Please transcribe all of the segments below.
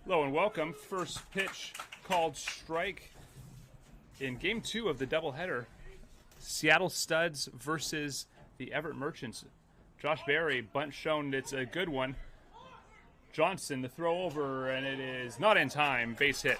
Hello and welcome. First pitch called strike in Game 2 of the doubleheader. Seattle Studs versus the Everett Merchants. Josh Berry, bunt shown, it's a good one. Johnson, the throw over, and it is not in time. Base hit.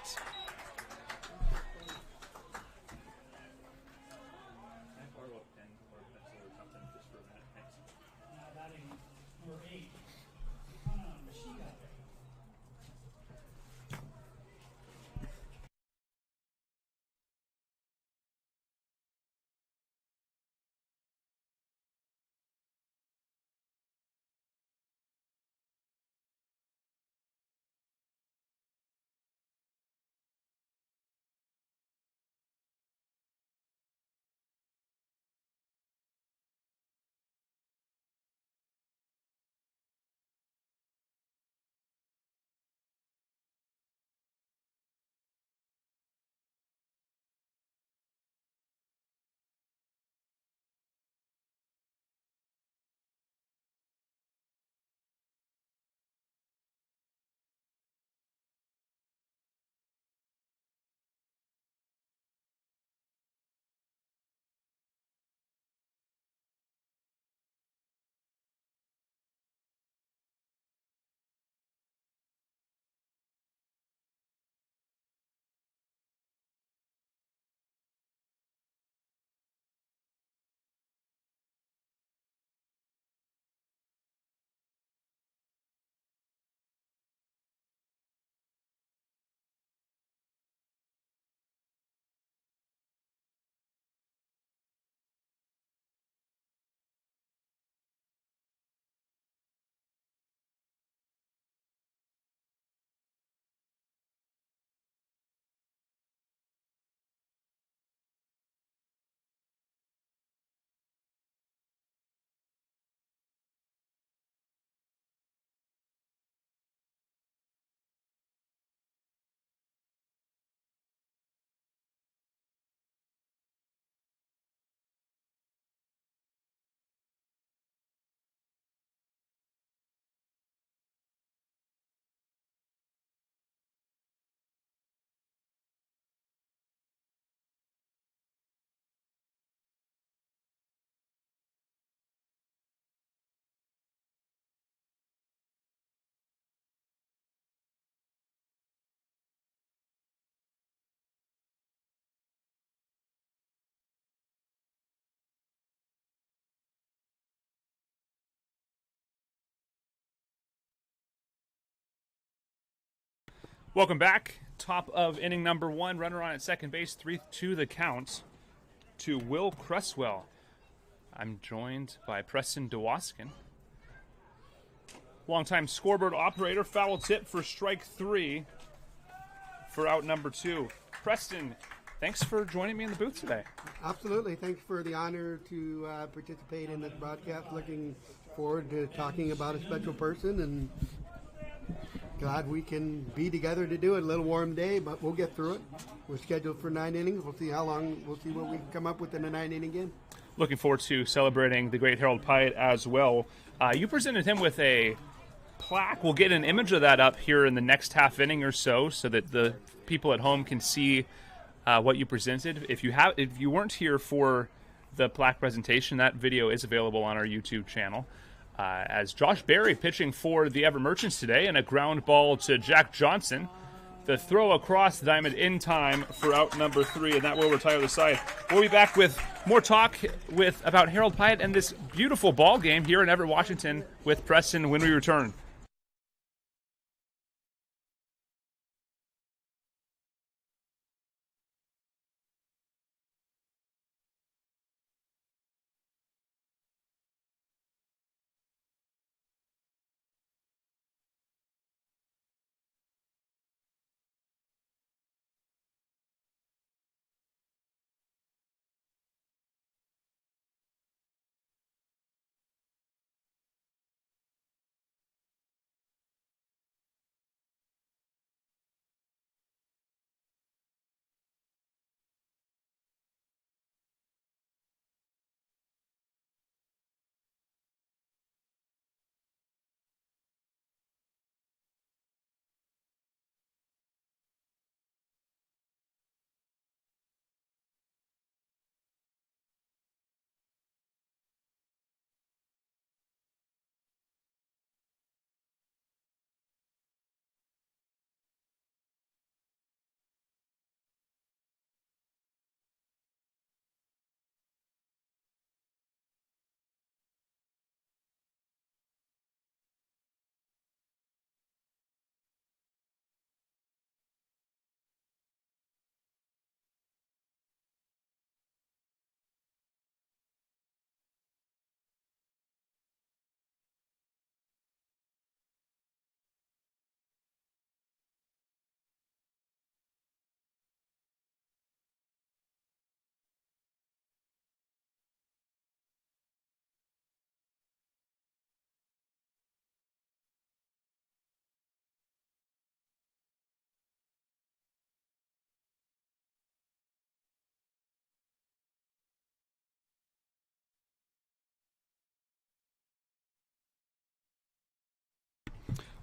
Welcome back. Top of inning number 1. Runner on at second base. 3-2 the count to Will Cresswell. I'm joined by Preston Dwoskin. Longtime scoreboard operator. Foul tip for strike 3 for out number 2. Preston, thanks for joining me in the booth today. Absolutely. Thanks for the honor to participate in this broadcast. Looking forward to talking about a special person, and glad we can be together to do it. A little warm day, but we'll get through it. We're scheduled for 9 innings. We'll see how long. We'll see what we can come up with in a 9-inning game. Looking forward to celebrating the great Harold Pyatt as well. You presented him with a plaque. We'll get an image of that up here in the next half inning or so that the people at home can see what you presented. If you weren't here for the plaque presentation, that video is available on our YouTube channel. As Josh Berry pitching for the Everett Merchants today, and a ground ball to Jack Johnson. The throw across the diamond in time for out number 3, and that will retire the side. We'll be back with more talk about Harold Pyatt and this beautiful ball game here in Everett, Washington with Preston when we return.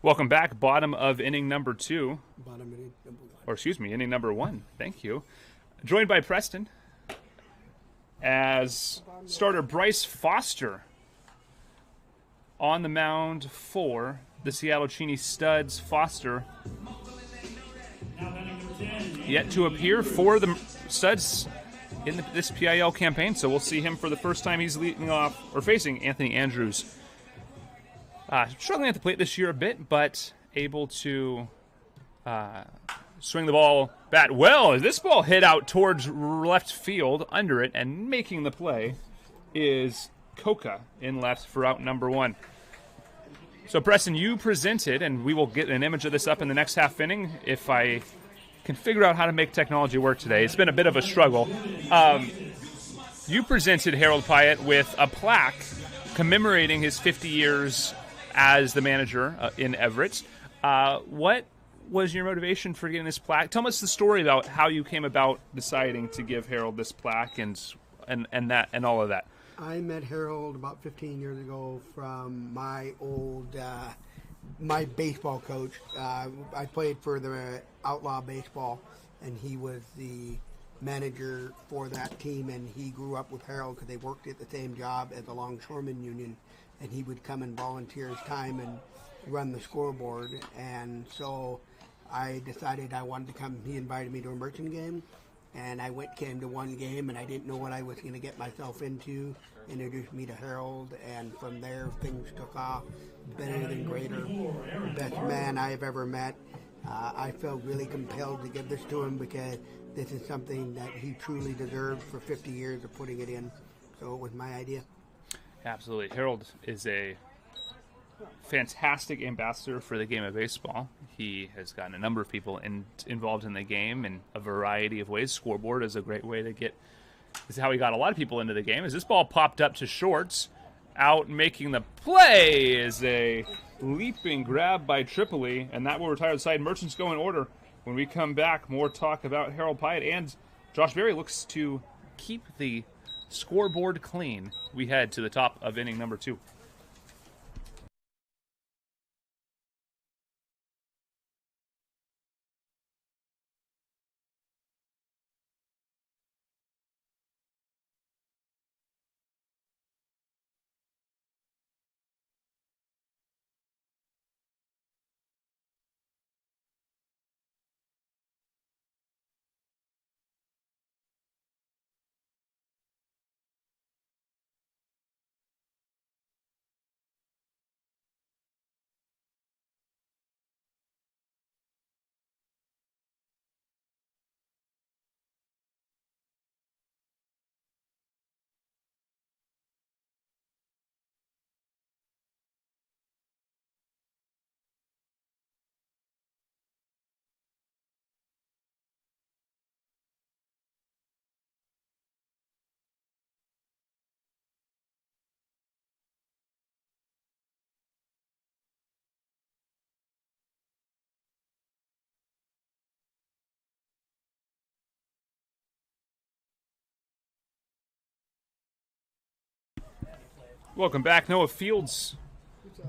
Welcome back. Bottom of inning number 2. Bottom inning number 1. Or excuse me, inning number 1. Thank you. Joined by Preston as starter Bryce Foster on the mound for the Seattle Cheney Studs. Foster yet to appear for the Studs in this PIL campaign, so we'll see him for the first time. He's leading off or facing Anthony Andrews. Struggling at the plate this year a bit, but able to swing the ball bat well. This ball hit out towards left field under it, and making the play is Coca in left for out number 1. So, Preston, you presented, and we will get an image of this up in the next half inning if I can figure out how to make technology work today. It's been a bit of a struggle. You presented Harold Pyatt with a plaque commemorating his 50 years as the manager in Everett. What was your motivation for getting this plaque? Tell us the story about how you came about deciding to give Harold this plaque and all of that. I met Harold about 15 years ago from my old my baseball coach. I played for the Outlaw Baseball, and he was the manager for that team, and he grew up with Harold because they worked at the same job as the Longshoremen Union, and he would come and volunteer his time and run the scoreboard. And so I decided I wanted to come. He invited me to a Merchant game, and I came to one game, and I didn't know what I was going to get myself into. Introduced me to Harold, and from there things took off. Better than greater, best man I've ever met. I felt really compelled to give this to him because this is something that he truly deserved for 50 years of putting it in. So it was my idea. Absolutely. Harold is a fantastic ambassador for the game of baseball. He has gotten a number of people involved in the game in a variety of ways. Scoreboard is a great way to get. This is how he got a lot of people into the game. As this ball popped up to shorts, out making the play is a leaping grab by Tripoli, and that will retire the side. Merchants go in order. When we come back, more talk about Harold Pyatt, and Josh Berry looks to keep the scoreboard clean. We head to the top of inning number 2. Welcome back. Noah Fields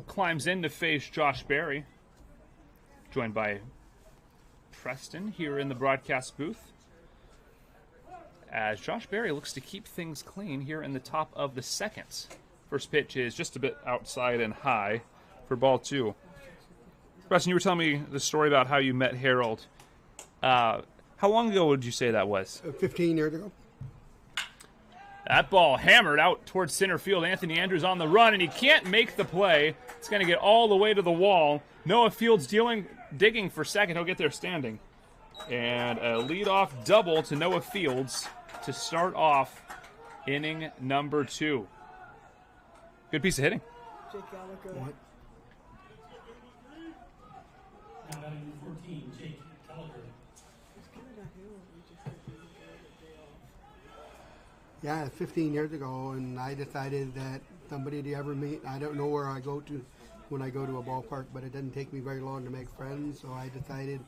climbs in to face Josh Berry, joined by Preston here in the broadcast booth, as Josh Berry looks to keep things clean here in the top of the second. First pitch is just a bit outside and high for ball 2. Preston, you were telling me the story about how you met Harold. How long ago would you say that was? 15 years ago. That ball hammered out towards center field. Anthony Andrews on the run, and he can't make the play. It's going to get all the way to the wall. Noah Fields digging for second. He'll get there standing. And a leadoff double to Noah Fields to start off inning number 2. Good piece of hitting. Jake Gallagher. What? Now batting 14, Jake Gallagher. It's kind of not him. We just had to look at it day off. Yeah, 15 years ago, and I decided that somebody to ever meet. I don't know where I go to when I go to a ballpark, but it doesn't take me very long to make friends, so I decided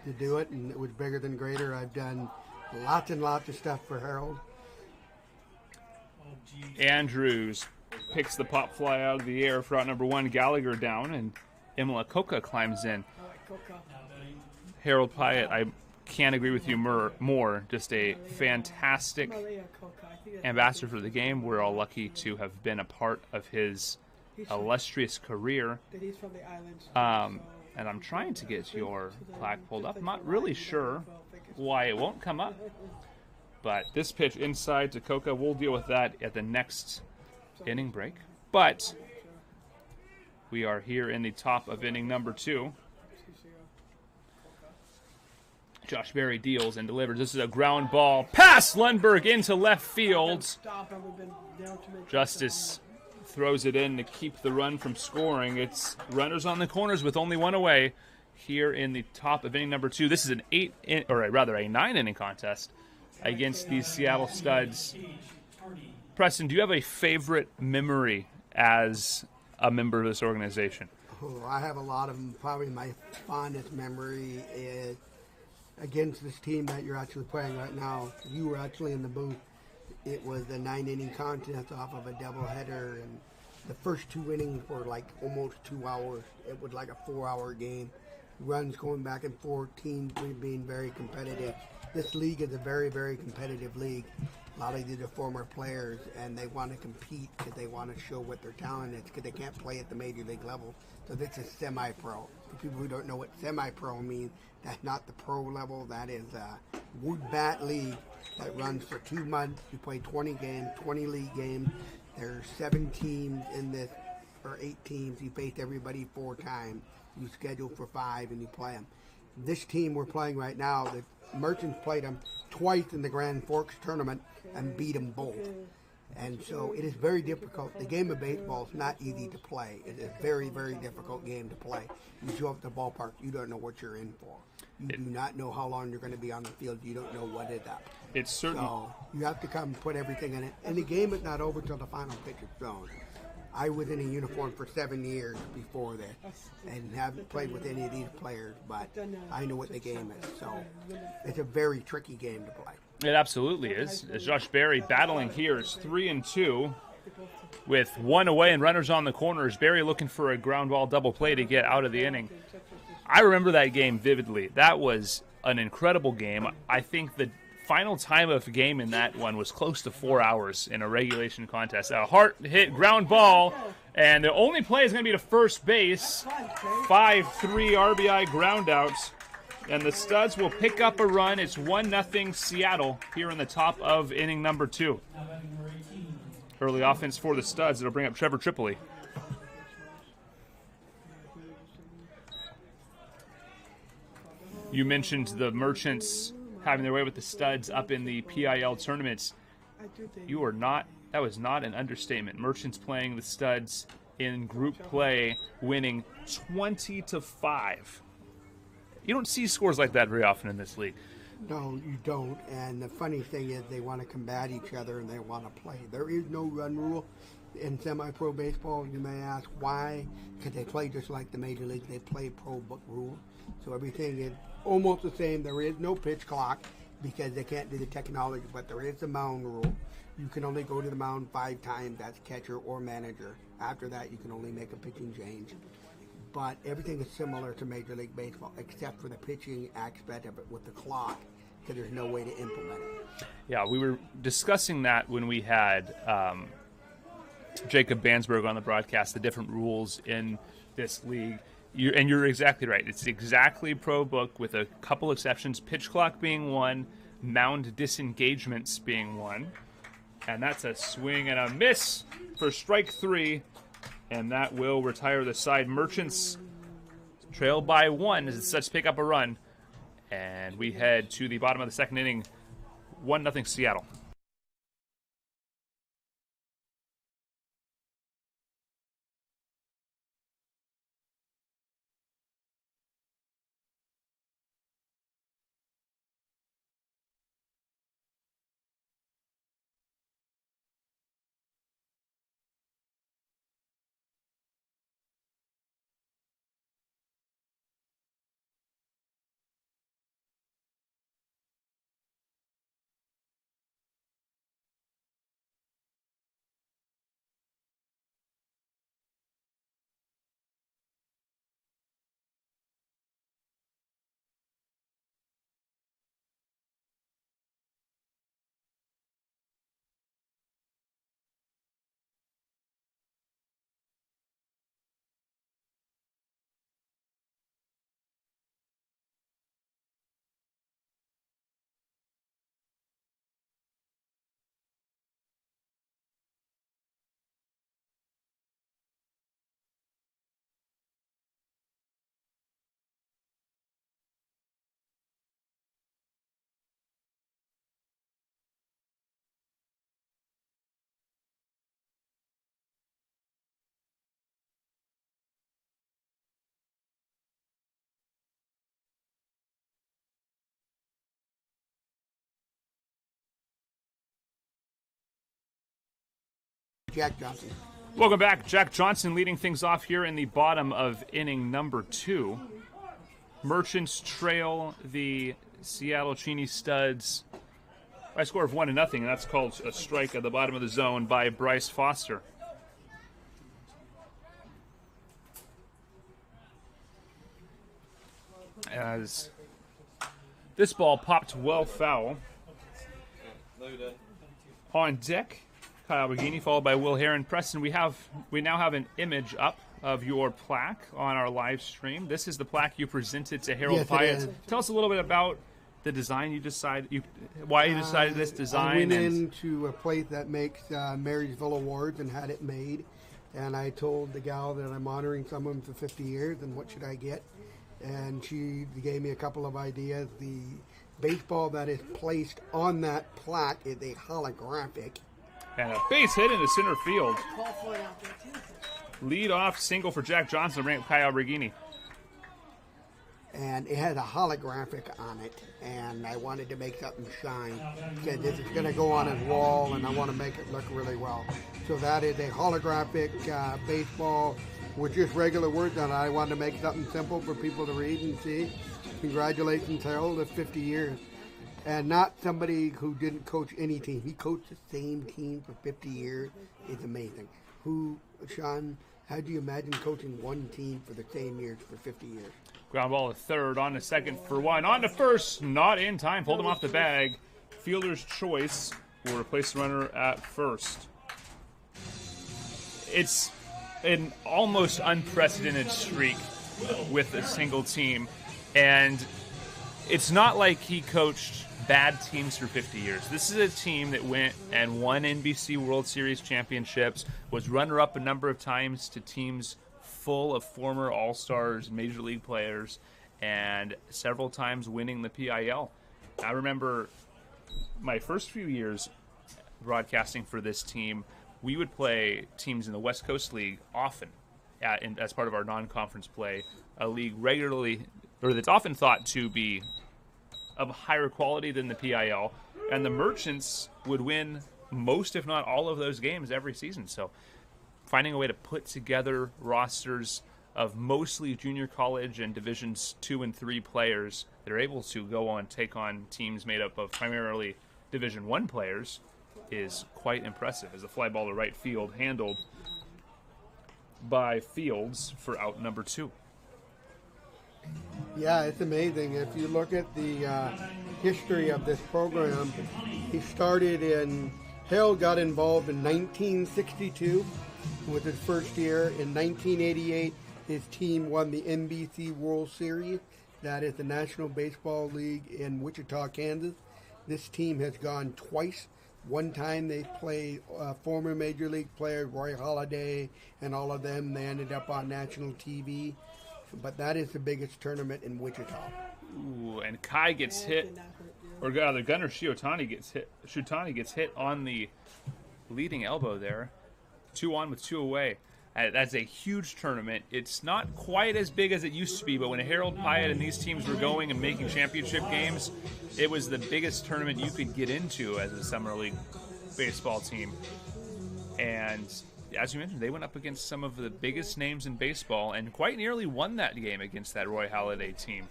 to do it, and it was bigger than greater. I've done lots and lots of stuff for Harold. Andrews picks the pop fly out of the air for out number 1. Gallagher down, and Imola Coca climbs in. I like Coca. Harold Pyatt, I can't agree with you more. Just a fantastic Malaya Coca. I think that's ambassador for the game. We're all lucky to have been a part of his illustrious career. that he's from the islands. And I'm trying to get your plaque pulled up. I'm not really sure why it won't come up. But this pitch inside to Coca, we'll deal with that at the next inning break. But we are here in the top of inning number 2. Josh Berry deals and delivers. This is a ground ball past Lundberg into left field. Stop, and we've been down to mid- Justice throws it in to keep the run from scoring. It's runners on the corners with only one away here in the top of inning number 2. This is a 9-inning contest against these Seattle Studs. Preston, do you have a favorite memory as a member of this organization? Oh, I have a lot of them. Probably my fondest memory is against this team that you're actually playing right now. You were actually in the booth. It was a 9-inning contest off of a doubleheader, and the first 2 innings were like almost 2 hours. It was like a 4-hour game. Runs going back and forth, teams being very competitive. This league is a very, very competitive league. A lot of these are former players, and they want to compete because they want to show what their talent is because they can't play at the major league level. So this is semi-pro. For people who don't know what semi-pro means, that's not the pro level. That is a wood bat league that runs for 2 months. You play 20 games, 20 league games. There's 7 teams in this, or 8 teams. You face everybody 4 times. You schedule for 5 and you play them. This team we're playing right now, the Merchants played them twice in the Grand Forks tournament and beat them both. And so it is very difficult. The game of baseball is not easy to play. It is a very, very difficult game to play. You show up at the ballpark, you don't know what you're in for. You do not know how long you're going to be on the field. You don't know what is up. It's certain. So you have to come and put everything in it. And the game is not over till the final pitch is thrown. I was in a uniform for 7 years before this and haven't played with any of these players, but I know what the game is. So it's a very tricky game to play. It absolutely is. As Josh Berry battling here is 3-2 with 1 away and runners on the corners. Berry looking for a ground ball double play to get out of the inning. I remember that game vividly. That was an incredible game. I think the final time of game in that one was close to 4 hours in a regulation contest. A hard hit ground ball, and the only play is going to be to first base. 5-3 RBI ground outs, and the Studs will pick up a run. It's 1-0 Seattle here in the top of inning number 2. Early offense for the Studs. It'll bring up Trevor Tripoli. You mentioned the Merchants having their way with the Studs up in the PIL tournaments. You are not, that was not an understatement. Merchants playing the Studs in group play, winning 20-5. You don't see scores like that very often in this league. No, you don't. And the funny thing is they want to combat each other and they want to play. There is no run rule in semi-pro baseball. You may ask why. Because they play just like the major league. They play pro book rules. So everything is almost the same. There is no pitch clock because they can't do the technology. But there is the mound rule. You can only go to the mound 5 times as catcher or manager. After that, you can only make a pitching change. But everything is similar to Major League Baseball, except for the pitching aspect of it with the clock, because there's no way to implement it. Yeah, we were discussing that when we had Jacob Bansberg on the broadcast, the different rules in this league. You're exactly right. It's exactly pro book with a couple exceptions, pitch clock being one, mound disengagements being one. And that's a swing and a miss for strike 3. And that will retire the side. Merchants trail by 1 as the Studs pick up a run. And we head to the bottom of the second inning, 1-0 Seattle. Jack Johnson. Welcome back. Jack Johnson leading things off here in the bottom of inning number 2. Merchants trail the Seattle Cheney Studs by a score of 1-0, and that's called a strike at the bottom of the zone by Bryce Foster. As this ball popped well foul. On deck, Kyle Regini, followed by Will Heron. Preston, we now have an image up of your plaque on our live stream. This is the plaque you presented to Harold Yes, it Pyatt. is. Tell us a little bit about the design why you decided this design. I went and into a place that makes Marysville Awards and had it made, and I told the gal that I'm honoring someone for 50 years and what should I get, and she gave me a couple of ideas. The baseball that is placed on that plaque is a holographic. and a base hit into center field. Call for it out there too. Lead off single for Jack Johnson to bring up Kyle Regini. And it has a holographic on it, and I wanted to make something shine. Said this is going to go on his wall, and I want to make it look really well. So that is a holographic baseball with just regular words on it. I wanted to make something simple for people to read and see. Congratulations, Harold, it's 50 years. And not somebody who didn't coach any team. He coached the same team for 50 years. It's amazing. Sean, how do you imagine coaching one team for the same years for 50 years? Ground ball to third, on to second for one, on to first, not in time, pulled him off the bag. Fielder's choice will replace the runner at first. It's an almost unprecedented streak with a single team, and it's not like he coached bad teams for 50 years. This is a team that went and won NBC World Series championships, was runner-up a number of times to teams full of former All-Stars, Major League players, and several times winning the PIL. I remember my first few years broadcasting for this team, we would play teams in the West Coast League often as part of our non-conference play, a league regularly, or that's often thought to be of higher quality than the PIL, and the Merchants would win most, if not all, of those games every season. So finding a way to put together rosters of mostly junior college and Divisions 2 and 3 players that are able to go on take on teams made up of primarily Division 1 players is quite impressive. As a fly ball to right field, handled by Fields for out number 2. Yeah, it's amazing. If you look at the history of this program, he started Harold got involved in 1962 with his first year. In 1988, his team won the NBC World Series. That is the National Baseball League in Wichita, Kansas. This team has gone twice. One time they played former Major League players, Roy Halladay, and all of them. They ended up on national TV. But that is the biggest tournament in Wichita. Ooh, and Kai gets hit, or rather Gunnar Shiotani gets hit on the leading elbow there. 2 on with 2 away. That's a huge tournament. It's not quite as big as it used to be, but when Harold Pyatt and these teams were going and making championship games, it was the biggest tournament you could get into as a summer league baseball team. And as you mentioned, they went up against some of the biggest names in baseball and quite nearly won that game against that Roy Halladay team.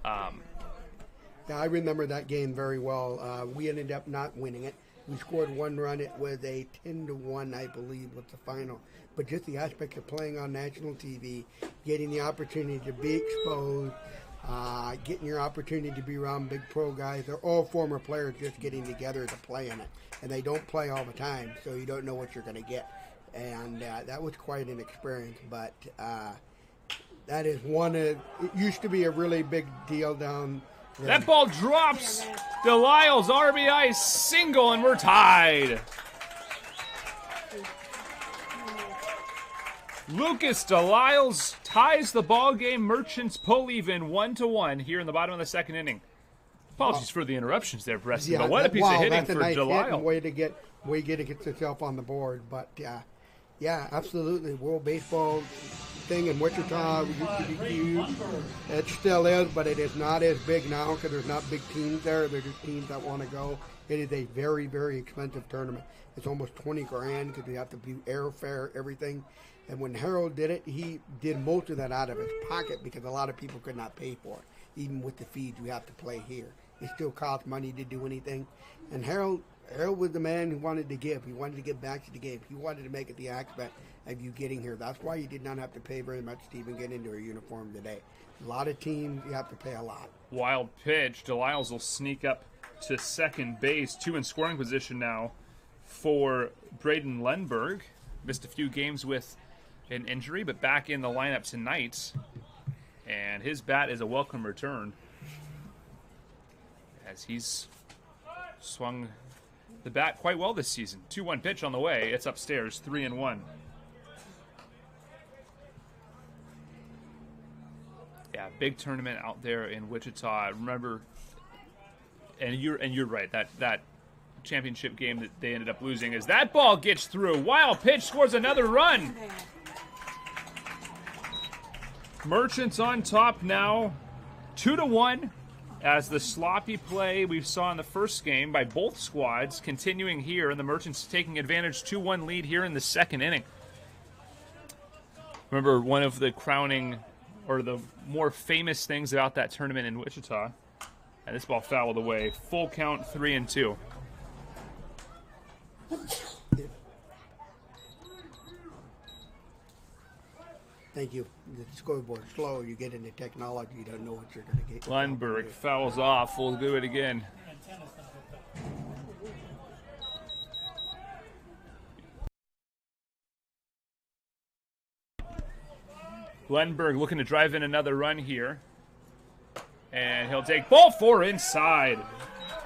Yeah, I remember that game very well. We ended up not winning it. We scored 1 run. It was a 10-1, I believe, was the final. But just the aspect of playing on national TV, getting the opportunity to be exposed, getting your opportunity to be around big pro guys. They're all former players just getting together to play in it. And they don't play all the time, so you don't know what you're going to get. And that was quite an experience. But that is one of, it used to be a really big deal down there. That ball drops. Delisle's RBI single, and we're tied. Lucas Delisle ties the ball game. Merchants pull even 1-1 here in the bottom of the second inning. Apologies for the interruptions there, Preston. But what a piece of hitting that's for a nice hit Delisle. and way to get yourself on the board. But yeah, absolutely. World Baseball thing in Wichita used to be huge. It still is, but it is not as big now because there's not big teams there. They're just teams that want to go. It is a very, very expensive tournament. It's almost 20 grand because you have to do airfare, everything. And when Harold did it, he did most of that out of his pocket because a lot of people could not pay for it. Even with the fees you have to play here, it still costs money to do anything. And Harold was the man who wanted to give. He wanted to give back to the game. He wanted to make it the aspect of you getting here. That's why you did not have to pay very much to even get into a uniform today. A lot of teams, you have to pay a lot. Wild pitch. Delisles will sneak up to second base. 2 in scoring position now for Braden Lundberg. Missed a few games with an injury, but back in the lineup tonight. And his bat is a welcome return as he's swung the bat quite well this season. 2-1 pitch on the way. It's upstairs, 3-1. Yeah, big tournament out there in Wichita. Remember, and you're right. That championship game that they ended up losing is that ball gets through. Wild pitch, scores another run. Merchants on top now, 2-1. As the sloppy play we saw in the first game by both squads continuing here, and the Merchants taking advantage, 2-1 lead here in the second inning. Remember, one of the crowning or the more famous things about that tournament in Wichita, and this ball fouled away. Full count, 3-2. Thank you. The scoreboard's slow. You get into technology, you don't know what you're going to get. Lundberg fouls off. We'll do it again. Lundberg looking to drive in another run here. And he'll take ball 4 inside.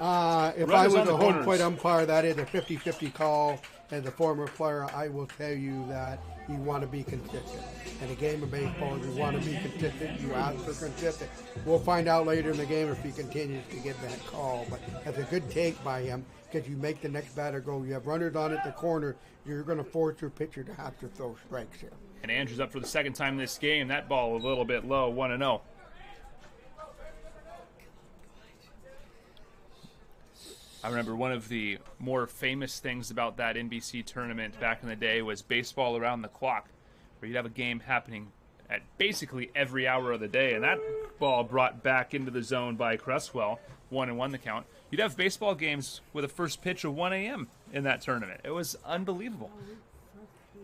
If I was a home plate umpire, that is a 50-50 call. As a former player, I will tell you that you want to be consistent. In a game of baseball, you want to be consistent. You ask for consistent. We'll find out later in the game if he continues to get that call. But that's a good take by him because you make the next batter go. You have runners on at the corner. You're going to force your pitcher to have to throw strikes here. And Andrews up for the second time this game. That ball a little bit low, 1-0. I remember one of the more famous things about that NBC tournament back in the day was baseball around the clock, where you'd have a game happening at basically every hour of the day, and that ball brought back into the zone by Cresswell, 1-1 the count. You'd have baseball games with a first pitch of 1 a.m. in that tournament. It was unbelievable.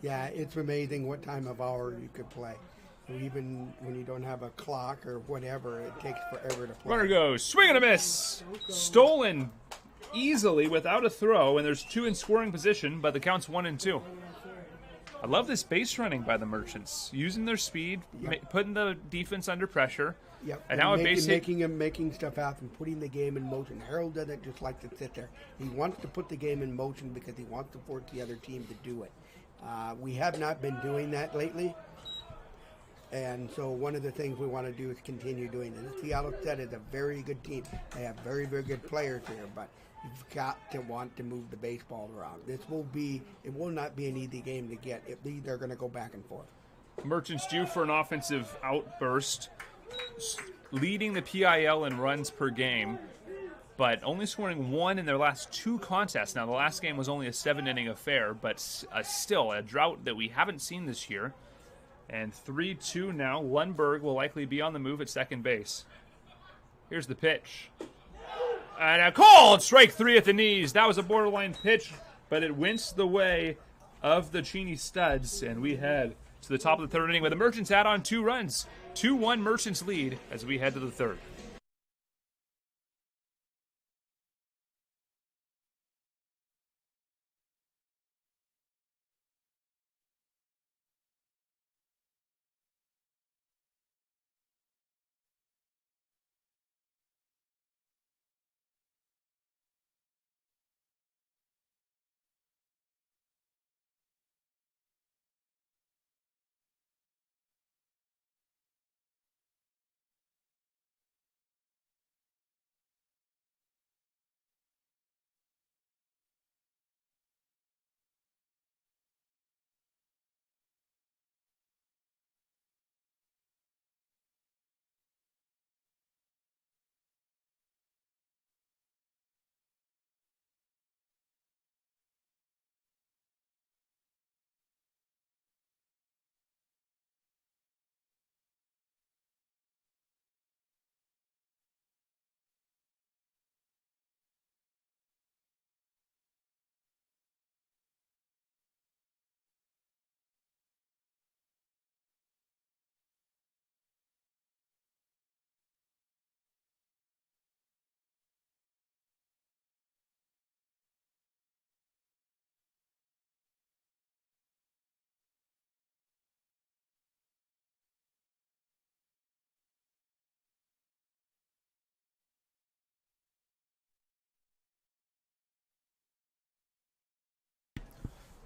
Yeah, it's amazing what time of hour you could play. Even when you don't have a clock or whatever, it takes forever to play. Runner goes, swing and a miss. Stolen easily without a throw, and there's 2 in scoring position, but the count's 1-2. I love this base running by the Merchants, using their speed, putting the defense under pressure. Yep. And now making stuff happen, putting the game in motion. Harold doesn't just like to sit there. He wants to put the game in motion because he wants to force the other team to do it. We have not been doing that lately. And so one of the things we want to do is continue doing it. The Seattle Set is a very good team. They have very, very good players here, but you've got to want to move the baseball around. It will not be an easy game to get. They're going to go back and forth. Merchants due for an offensive outburst, leading the PIL in runs per game, but only scoring 1 in their last 2 contests. Now, the last game was only a 7-inning affair, but still a drought that we haven't seen this year. And 3-2 now. Lundberg will likely be on the move at second base. Here's the pitch. And a called strike 3 at the knees. That was a borderline pitch, but it winced the way of the Cheney Studs. And we head to the top of the 3rd inning where the Merchants add on 2 runs. 2-1 Merchants lead as we head to the 3rd.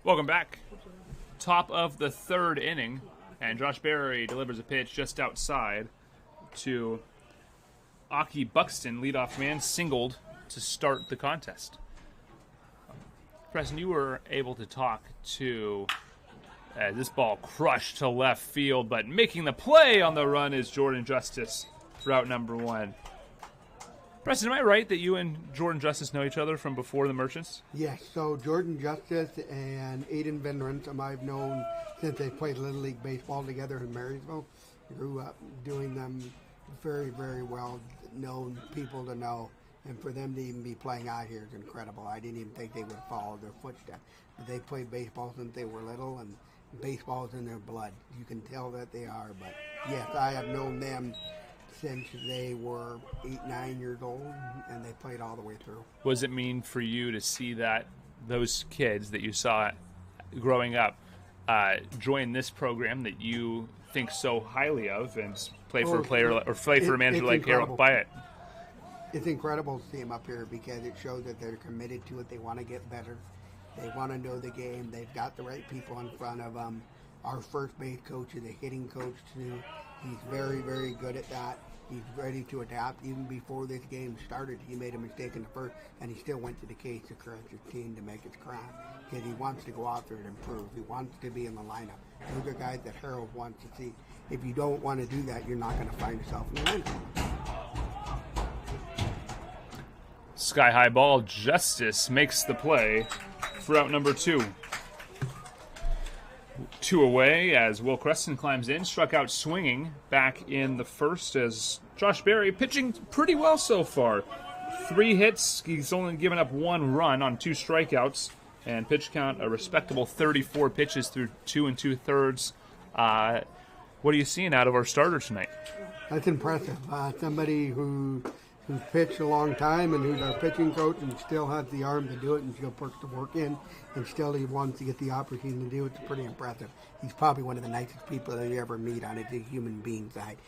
Welcome back. Top of the third inning, and Josh Berry delivers a pitch just outside to Aki Buxton, leadoff man, singled to start the contest. Preston, you were able to talk to this ball crushed to left field, but making the play on the run is Jordan Justice, route number 1. Preston, am I right that you and Jordan Justice know each other from before the Merchants? Yes, so Jordan Justice and Aiden Van Rentham I've known since they played Little League Baseball together in Marysville. Grew up doing them, very, very well known people to know. And for them to even be playing out here is incredible. I didn't even think they would follow their footsteps. But they played baseball since they were little, and baseball's in their blood. You can tell that they are. But yes, I have known them since they were 8, 9 years old, and they played all the way through. What does it mean for you to see that those kids that you saw growing up join this program that you think so highly of and play for a player or play for a manager like Harold Byatt? It's incredible to see them up here because it shows that they're committed to it. They want to get better. They want to know the game. They've got the right people in front of them. Our first base coach is a hitting coach too. He's very, very good at that. He's ready to adapt. Even before this game started, he made a mistake in the first, and he still went to the cage to correct his team to make his craft because he wants to go out there and improve. He wants to be in the lineup. Those are guys that Harold wants to see. If you don't want to do that, you're not going to find yourself in the lineup. Sky high ball. Justice makes the play for out number 2. 2 away as Will Creston climbs in, struck out swinging back in the first as Josh Berry pitching pretty well so far. 3 hits, he's only given up 1 run on 2 strikeouts, and pitch count a respectable 34 pitches through 2 2/3. What are you seeing out of our starter tonight? That's impressive. Somebody who's pitched a long time and who's our pitching coach and still has the arm to do it and still puts the work in and still he wants to get the opportunity to do it. It's pretty impressive. He's probably one of the nicest people that you ever meet on the human being side.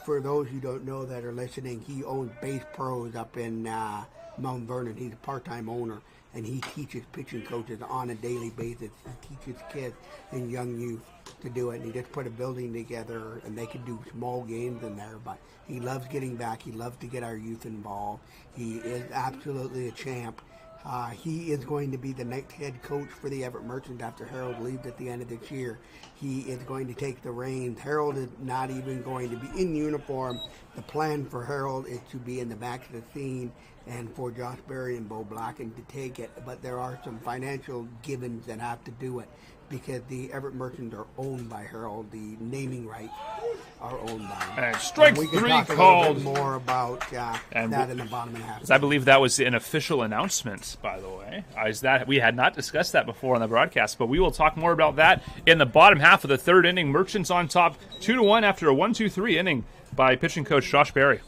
For those who don't know that are listening, he owns Base Pros up in Mount Vernon. He's a part-time owner, and he teaches pitching coaches on a daily basis. He teaches kids and young youth to do it, and he just put a building together, and they could do small games in there, but he loves getting back. He loves to get our youth involved. He is absolutely a champ. He is going to be the next head coach for the Everett Merchants after Harold leaves at the end of this year. He is going to take the reins. Harold is not even going to be in uniform. The plan for Harold is to be in the back of the scene and for Josh Berry and Bo Blacken to take it. But there are some financial givens that have to do it because the Everett Merchants are owned by Harold. The naming rights are owned by him. And strike we can 3 talk a called. little bit more about that in the bottom of the half. I believe that was an official announcement, by the way. We had not discussed that before on the broadcast, but we will talk more about that in the bottom half of the third inning. Merchants on top 2-1 after a 1-2-3 inning by pitching coach Josh Berry.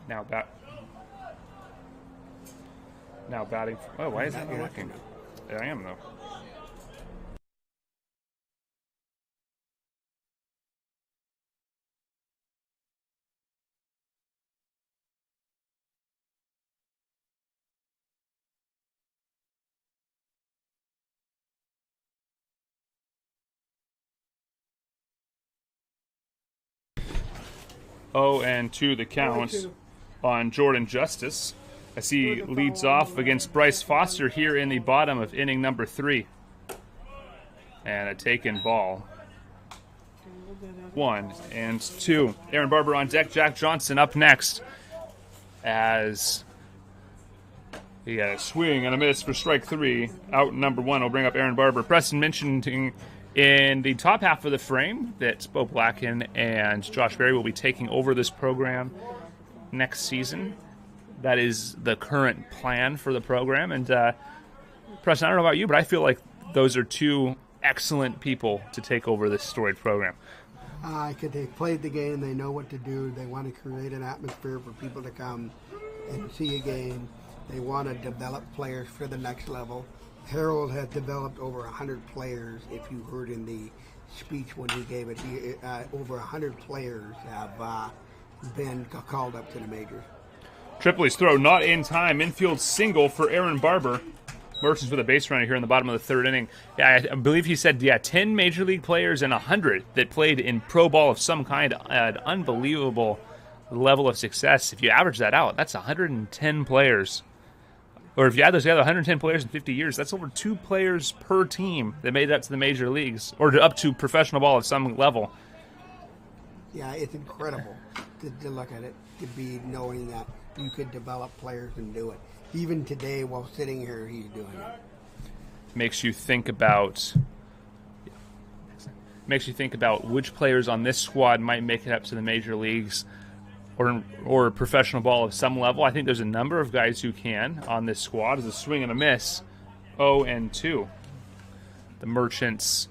Now batting. Oh, why is that not working? I am though. Oh, and 2 the count on Jordan Justice as he leads off against Bryce Foster here in the bottom of inning number 3. And a taken ball. 1 and 2. Aaron Barber on deck. Jack Johnson up next as he got a swing and a miss for strike 3. Out number 1 will bring up Aaron Barber. Preston mentioned in the top half of the frame that Bo Blacken and Josh Berry will be taking over this program next season. That is the current plan for the program. And Preston, I don't know about you, but I feel like those are 2 excellent people to take over this storied program. They've played the game. They know what to do. They want to create an atmosphere for people to come and see a game. They want to develop players for the next level. Harold has developed over 100 players. If you heard in the speech when he gave it, over 100 players have been called up to the majors. Tripoli's throw not in time. Infield single for Aaron Barber. Merchants with a base runner here in the bottom of the 3rd inning. Yeah, I believe he said, 10 major league players and 100 that played in pro ball of some kind. An unbelievable level of success. If you average that out, that's 110 players. Or if you add those together, 110 players in 50 years, that's over 2 players per team that made it up to the major leagues, or up to professional ball at some level. Yeah, it's incredible to look at it, to be knowing that you could develop players and do it. Even today, while sitting here, he's doing it. Makes you think about which players on this squad might make it up to the major leagues or professional ball of some level. I think there's a number of guys who can on this squad. As a swing and a miss, 0 and 2. The Merchants,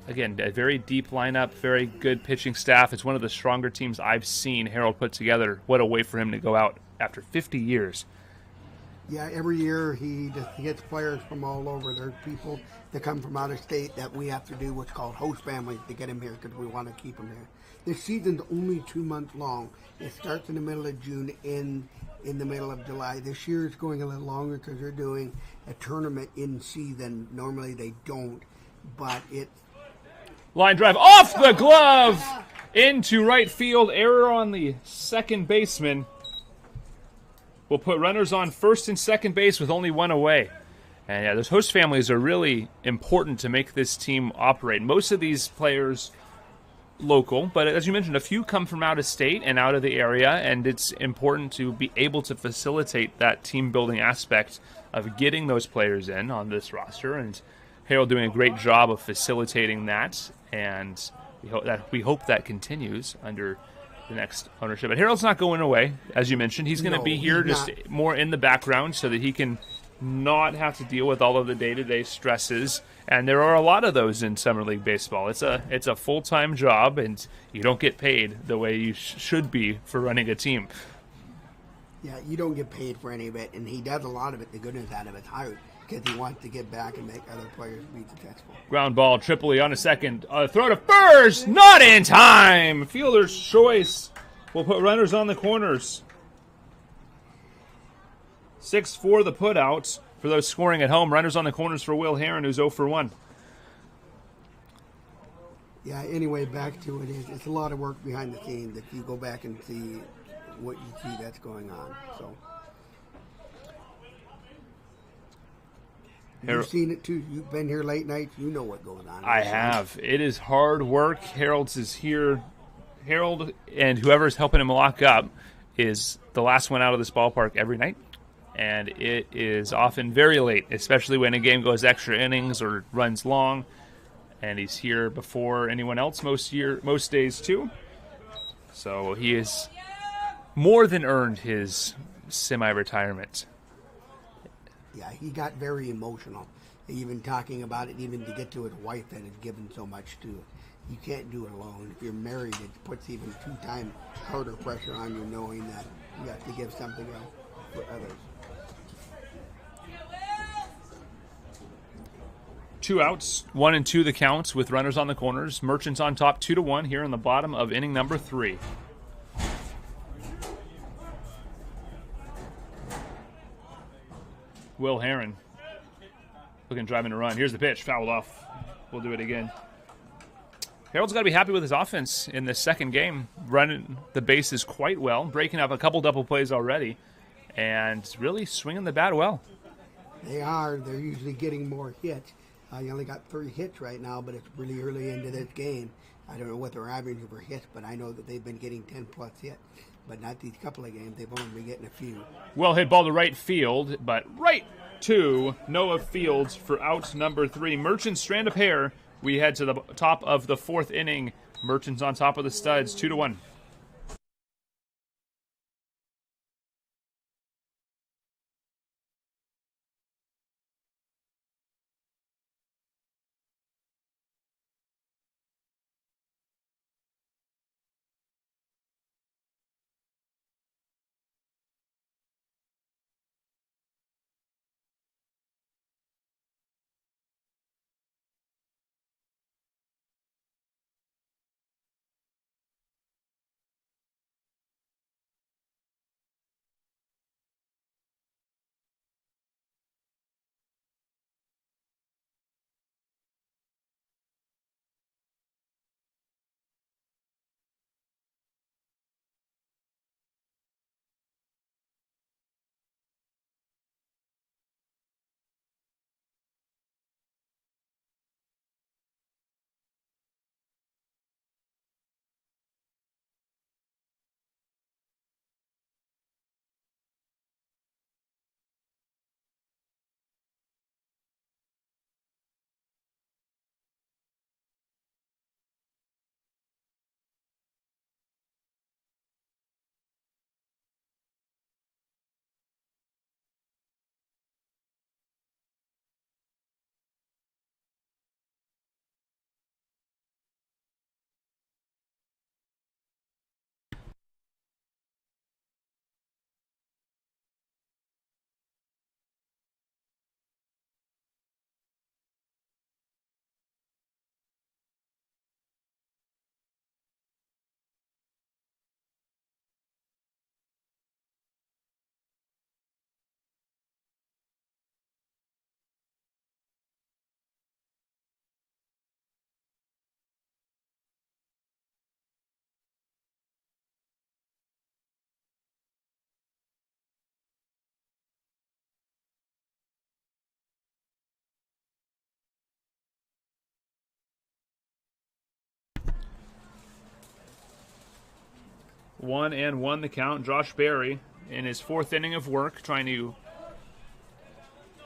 again, a very deep lineup, very good pitching staff. It's one of the stronger teams I've seen Harold put together. What a way for him to go out after 50 years. Yeah, every year he gets players from all over. There's people that come from out of state that we have to do what's called host families to get them here because we want to keep them here. This season's only 2 months long. It starts in the middle of June, in the middle of July. This year it's going a little longer because they're doing a tournament in season. Normally they don't, but it's... Line drive off the glove into right field. Error on the second baseman. We'll put runners on first and second base with only 1 away. And yeah, those host families are really important to make this team operate. Most of these players local, but as you mentioned, a few come from out of state and out of the area, and it's important to be able to facilitate that team building aspect of getting those players in on this roster. And Harold doing a great job of facilitating that, and we hope that continues under the next ownership. But Harold's not going away, as you mentioned. He's going to be here just more in the background so that he can not have to deal with all of the day-to-day stresses. And there are a lot of those in Summer League Baseball. It's a full-time job, and you don't get paid the way you should be for running a team. Yeah, you don't get paid for any of it, and he does a lot of it. The goodness out of it's hard because he wants to get back and make other players be successful. Ground ball, Tripoli on a second. Throw to first, not in time. Fielder's choice. We'll put runners on the corners. 6-4 the put-out for those scoring at home. Runners on the corners for Will Heron, who's 0 for 1. Yeah, anyway, back to it. It's a lot of work behind the scenes if you go back and see what you see that's going on. So you've seen it too. You've been here late nights. You know what's going on. I have. It is hard work. Harold's is here. Harold and whoever's helping him lock up is the last one out of this ballpark every night. And it is often very late, especially when a game goes extra innings or runs long. And he's here before anyone else most days too. So he has more than earned his semi-retirement. Yeah, he got very emotional, even talking about it, even to get to his wife that had given so much to you can't do it alone. If you're married, it puts even 2 times harder pressure on you, knowing that you have to give something else for others. 2 outs, 1 and 2 the counts with runners on the corners. Merchants on top 2-1 here in the bottom of inning number 3. Will Heron looking driving to run. Here's the pitch, fouled off. We'll do it again. Harold's got to be happy with his offense in this second game, running the bases quite well, breaking up a couple double plays already, and really swinging the bat well. They are. They're usually getting more hits. You only got 3 hits right now, but it's really early into this game. I don't know what they're averaging for hits, but I know that they've been getting 10-plus hits. But not these couple of games. They've only been getting a few. Well hit ball to right field, but right to Noah Fields for out number 3. Merchants strand a pair. We head to the top of the 4th inning. Merchants on top of the Studs, 2-1. One and one the count. Josh Berry in his 4th inning of work, trying to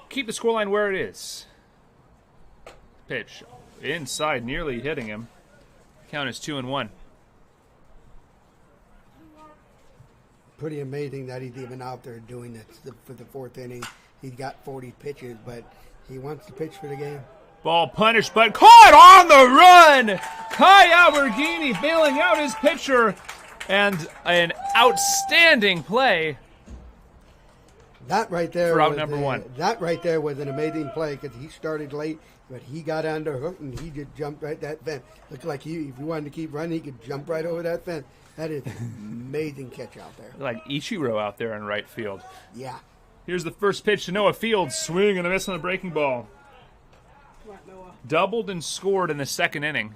keep the scoreline where it is. Pitch inside, nearly hitting him. Count is 2-1. Pretty amazing that he's even out there doing this for the 4th inning. He's got 40 pitches, but he wants to pitch for the game. Ball punished, but caught on the run! Kai Alberghini bailing out his pitcher, and an outstanding play. That right there for out was number 1. That right there was an amazing play because he started late, but he got under hook and he just jumped right that fence. Looked like if he wanted to keep running, he could jump right over that fence. That is an amazing catch out there. Like Ichiro out there in right field. Yeah. Here's the first pitch to Noah Fields. Swing and a miss on the breaking ball. Come on, Noah. Doubled and scored in the 2nd inning.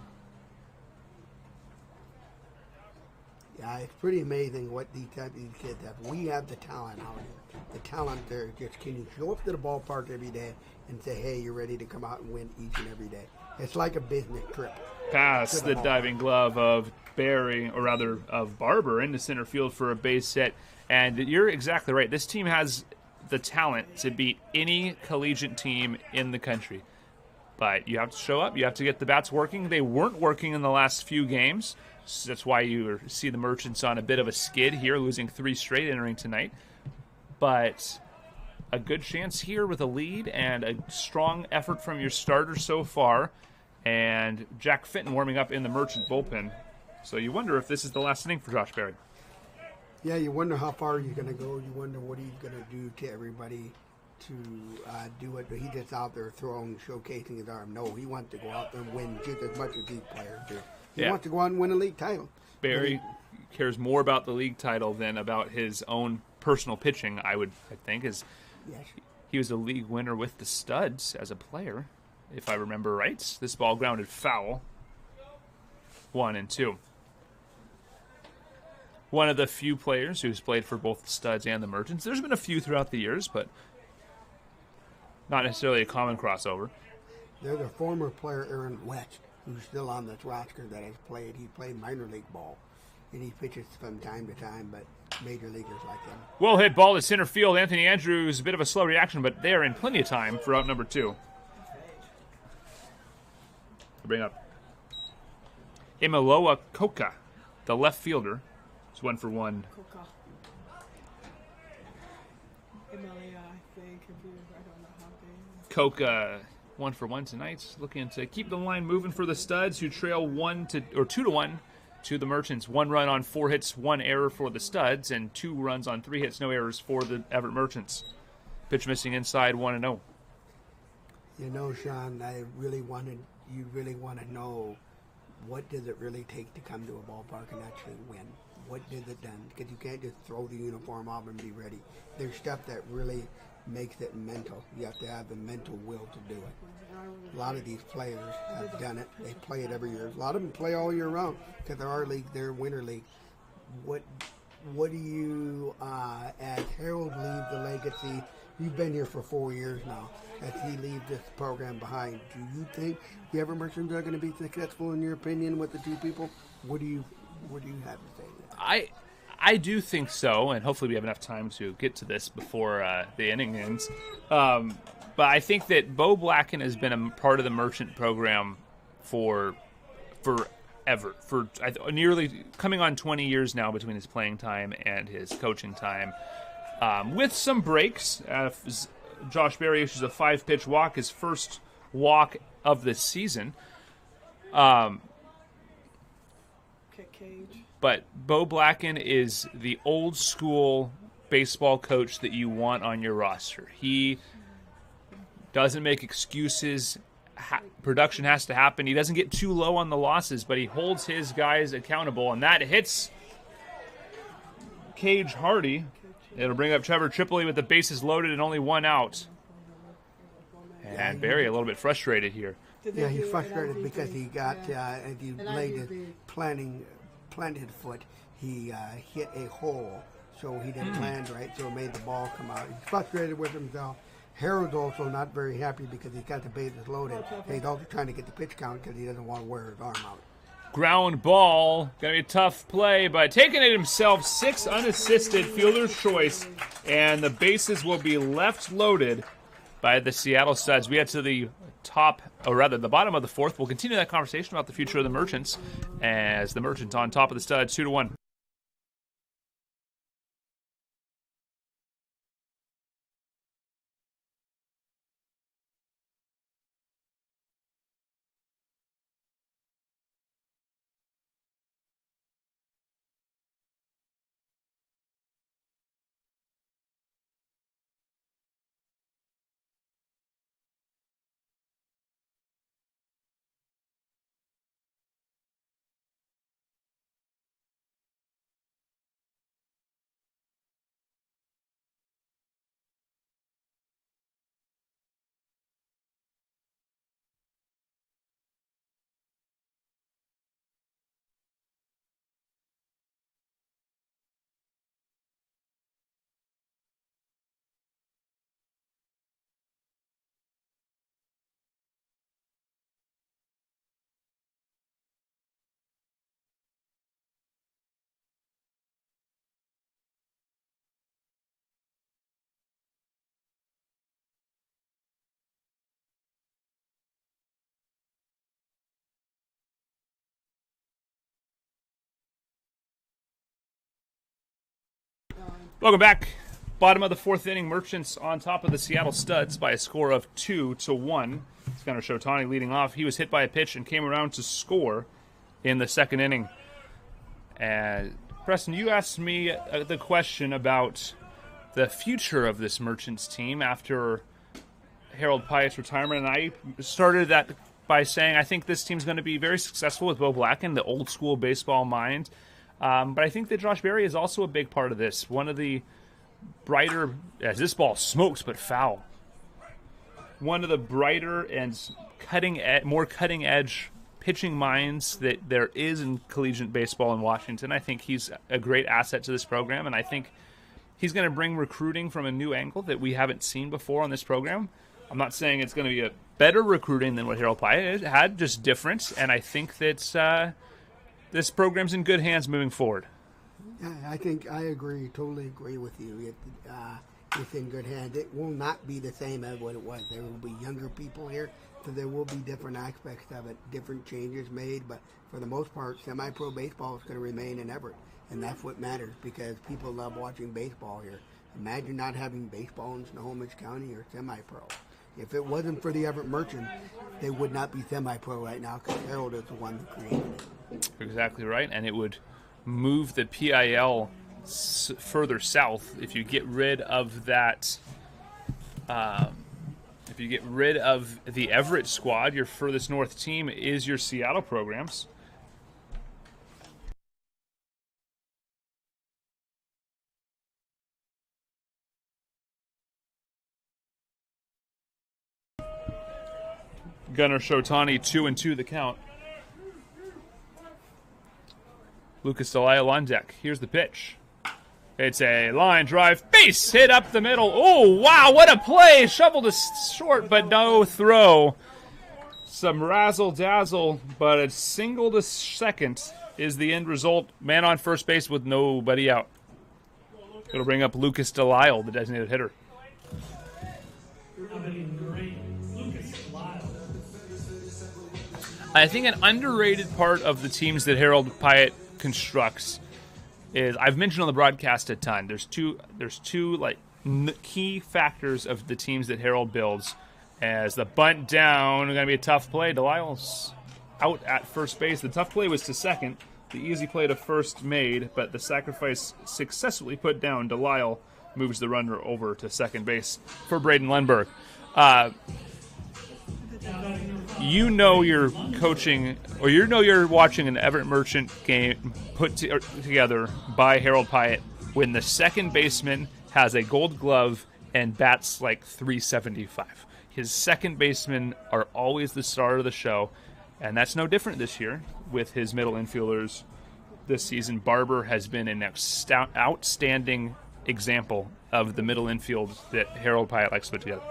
Yeah, it's pretty amazing what these kids have. We have the talent out here. The talent there. Just can you show up to the ballpark every day and say, hey, you're ready to come out and win each and every day. It's like a business trip. Pass the diving glove of Barry, or rather of Barber, into center field for a base hit. And you're exactly right. This team has the talent to beat any collegiate team in the country. But you have to show up. You have to get the bats working. They weren't working in the last few games. So that's why you see the Merchants on a bit of a skid here, losing 3 straight entering tonight. But a good chance here with a lead and a strong effort from your starter so far. and Jack Fenton warming up in the Merchant bullpen. So you wonder if this is the last inning for Josh Berry. Yeah, you wonder how far you're going to go. You wonder what he's going to do to everybody to do it. But he's just out there throwing, showcasing his arm. No, he wants to go out there and win just as much as these players do. He wants to go out and win a league title. Berry cares more about the league title than about his own personal pitching, I think. Yes. He was a league winner with the Studs as a player, if I remember right. This ball grounded foul. 1-2. One of the few players who's played for both the Studs and the Merchants. There's been a few throughout the years, but not necessarily a common crossover. There's a former player, Aaron Wetch, who's still on this roster that has played. He played minor league ball, and he pitches from time to time, but major leaguers like him. Well hit ball to center field. Anthony Andrews, a bit of a slow reaction, but they are in plenty of time for out number 2. I bring up Imiloa Koka, the left fielder. It's 1-1. Coca. Emilia, I think. I don't know how big. Koka 1-1 tonight, looking to keep the line moving for the Studs, who trail 2-1 to the Merchants. 1 run on 4 hits, 1 error for the Studs, and 2 runs on 3 hits, no errors for the Everett Merchants. Pitch missing inside, 1-0. You know, Sean, you really want to know, what does it really take to come to a ballpark and actually win? What does it done? Because you can't just throw the uniform off and be ready. There's stuff that really makes it mental. You have to have the mental will to do it. A lot of these players have done it. They play it every year. A lot of them play all year round because they're our league, they're winter league. What do you, as Harold leaves the legacy? You've been here for 4 years now. As he leaves this program behind, do you think the Everett Merchants are going to be successful in your opinion with the 2 people? What do you have to say? I do think so, and hopefully we have enough time to get to this before the inning ends. But I think that Bo Blacken has been a part of the Merchant program for forever, for nearly coming on 20 years now between his playing time and his coaching time. With some breaks, Josh Berry issues a 5-pitch walk, his first walk of the season. Cage. But Bo Blacken is the old school baseball coach that you want on your roster. He doesn't make excuses. Production has to happen. He doesn't get too low on the losses, but he holds his guys accountable, and that hits Cage Hardy. It'll bring up Trevor Tripoli with the bases loaded and only 1 out. And Berry a little bit frustrated here. Yeah, he's frustrated because he got, as he laid his planted foot, he hit a hole, so he didn't land right, so it made the ball come out. He's frustrated with himself. Harold's also not very happy because he's got the bases loaded. He's also trying to get the pitch count because he doesn't want to wear his arm out. Ground ball. Going to be a tough play, but taking it himself, 6 unassisted, fielder's choice, and the bases will be left loaded by the Seattle Studs. We get to the the bottom of the 4th. We'll continue that conversation about the future of the Merchants as the Merchants on top of the Studs, 2-1. Welcome back. Bottom of the 4th inning, Merchants on top of the Seattle Studs by a score of 2-1. Gunnar Shotani leading off. He was hit by a pitch and came around to score in the second inning. And Preston, you asked me the question about the future of this Merchants team after Harold Pyatt's retirement, and I started that by saying I think this team's going to be very successful with Bo Blacken, the old school baseball mind. But I think that Josh Berry is also a big part of this. One of the brighter, as this ball smokes but foul, one of the brighter and more cutting edge pitching minds that there is in collegiate baseball in Washington. I think he's a great asset to this program, and I think he's going to bring recruiting from a new angle that we haven't seen before on this program. I'm not saying it's going to be a better recruiting than what Harold Pyatt had, just different, and I think that this program's in good hands moving forward. Yeah, I think I agree, totally agree with you. It's in good hands. It will not be the same as what it was. There will be younger people here, so there will be different aspects of it, different changes made, but for the most part, semi-pro baseball is going to remain in Everett, and that's what matters because people love watching baseball here. Imagine not having baseball in Snohomish County or semi-pro. If it wasn't for the Everett Merchants, they would not be semi-pro right now because Harold is the one that created it. Exactly right, and it would move the PIL further south if you get rid of that. If you get rid of the Everett squad, your furthest north team is your Seattle programs. Gunnar Shotani 2-2 the count. Lucas Delisle on deck. Here's the pitch. It's a line drive, base hit up the middle. Oh, wow, what a play. Shoveled to short, but no throw. Some razzle-dazzle, but a single to second is the end result. Man on first base with nobody out. It'll bring up Lucas Delisle, the designated hitter. I think an underrated part of the teams that Harold Pyatt constructs is, I've mentioned on the broadcast a ton, there's two like key factors of the teams that Harold builds. As the bunt down, going to be a tough play. Delisle's out at first base. The tough play was to second. The easy play to first made, but the sacrifice successfully put down. Delisle moves the runner over to second base for Braden Lundberg. You know you're coaching, or you know you're watching an Everett Merchant game put together by Harold Pyatt when the second baseman has a gold glove and bats like .375. His second basemen are always the star of the show, and that's no different this year with his middle infielders this season. Barber has been an outstanding example of the middle infield that Harold Pyatt likes to put together.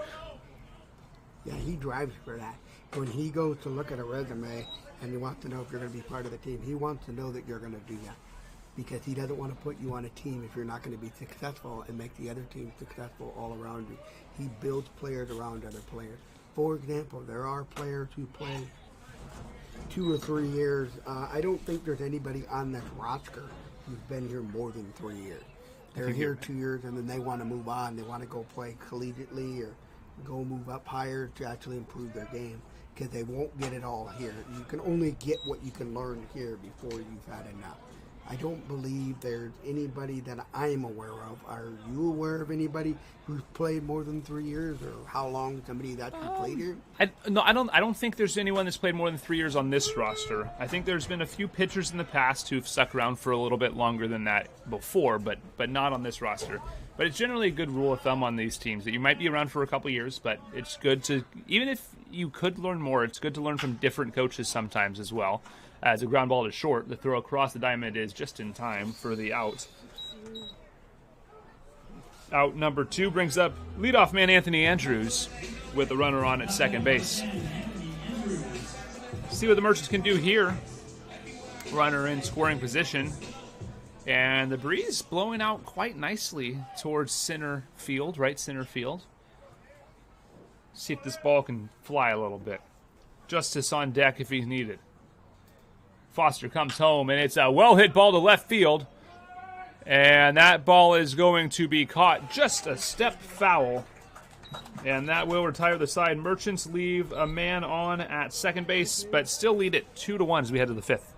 Yeah, he drives for that. When he goes to look at a resume and he wants to know if you're going to be part of the team, he wants to know that you're going to do that because he doesn't want to put you on a team if you're not going to be successful and make the other team successful all around you. He builds players around other players. For example, there are players who play 2 or 3 years. I don't think there's anybody on this roster who's been here more than 3 years. They're here 2 years and then they want to move on. They want to go play collegiately or go move up higher to actually improve their game because they won't get it all here. You can only get what you can learn here before you've had enough. I don't believe there's anybody that I'm aware of. Are you aware of anybody who's played more than 3 years, or how long somebody's actually played here? I don't think there's anyone that's played more than 3 years on this roster. I think there's been a few pitchers in the past who've stuck around for a little bit longer than that before, but not on this roster. But it's generally a good rule of thumb on these teams that you might be around for a couple years, but it's good to, even if you could learn more, it's good to learn from different coaches sometimes as well. As a ground ball to short, the throw across the diamond is just in time for the out. Out number 2 brings up leadoff man Anthony Andrews with the runner on at second base. See what the Merchants can do here. Runner in scoring position. And the breeze blowing out quite nicely towards center field, right center field. See if this ball can fly a little bit. Justice on deck if he's needed. Foster comes home, and it's a well-hit ball to left field. And that ball is going to be caught just a step foul And that will retire the side. Merchants leave a man on at second base, but still lead it 2-1 as we head to the fifth.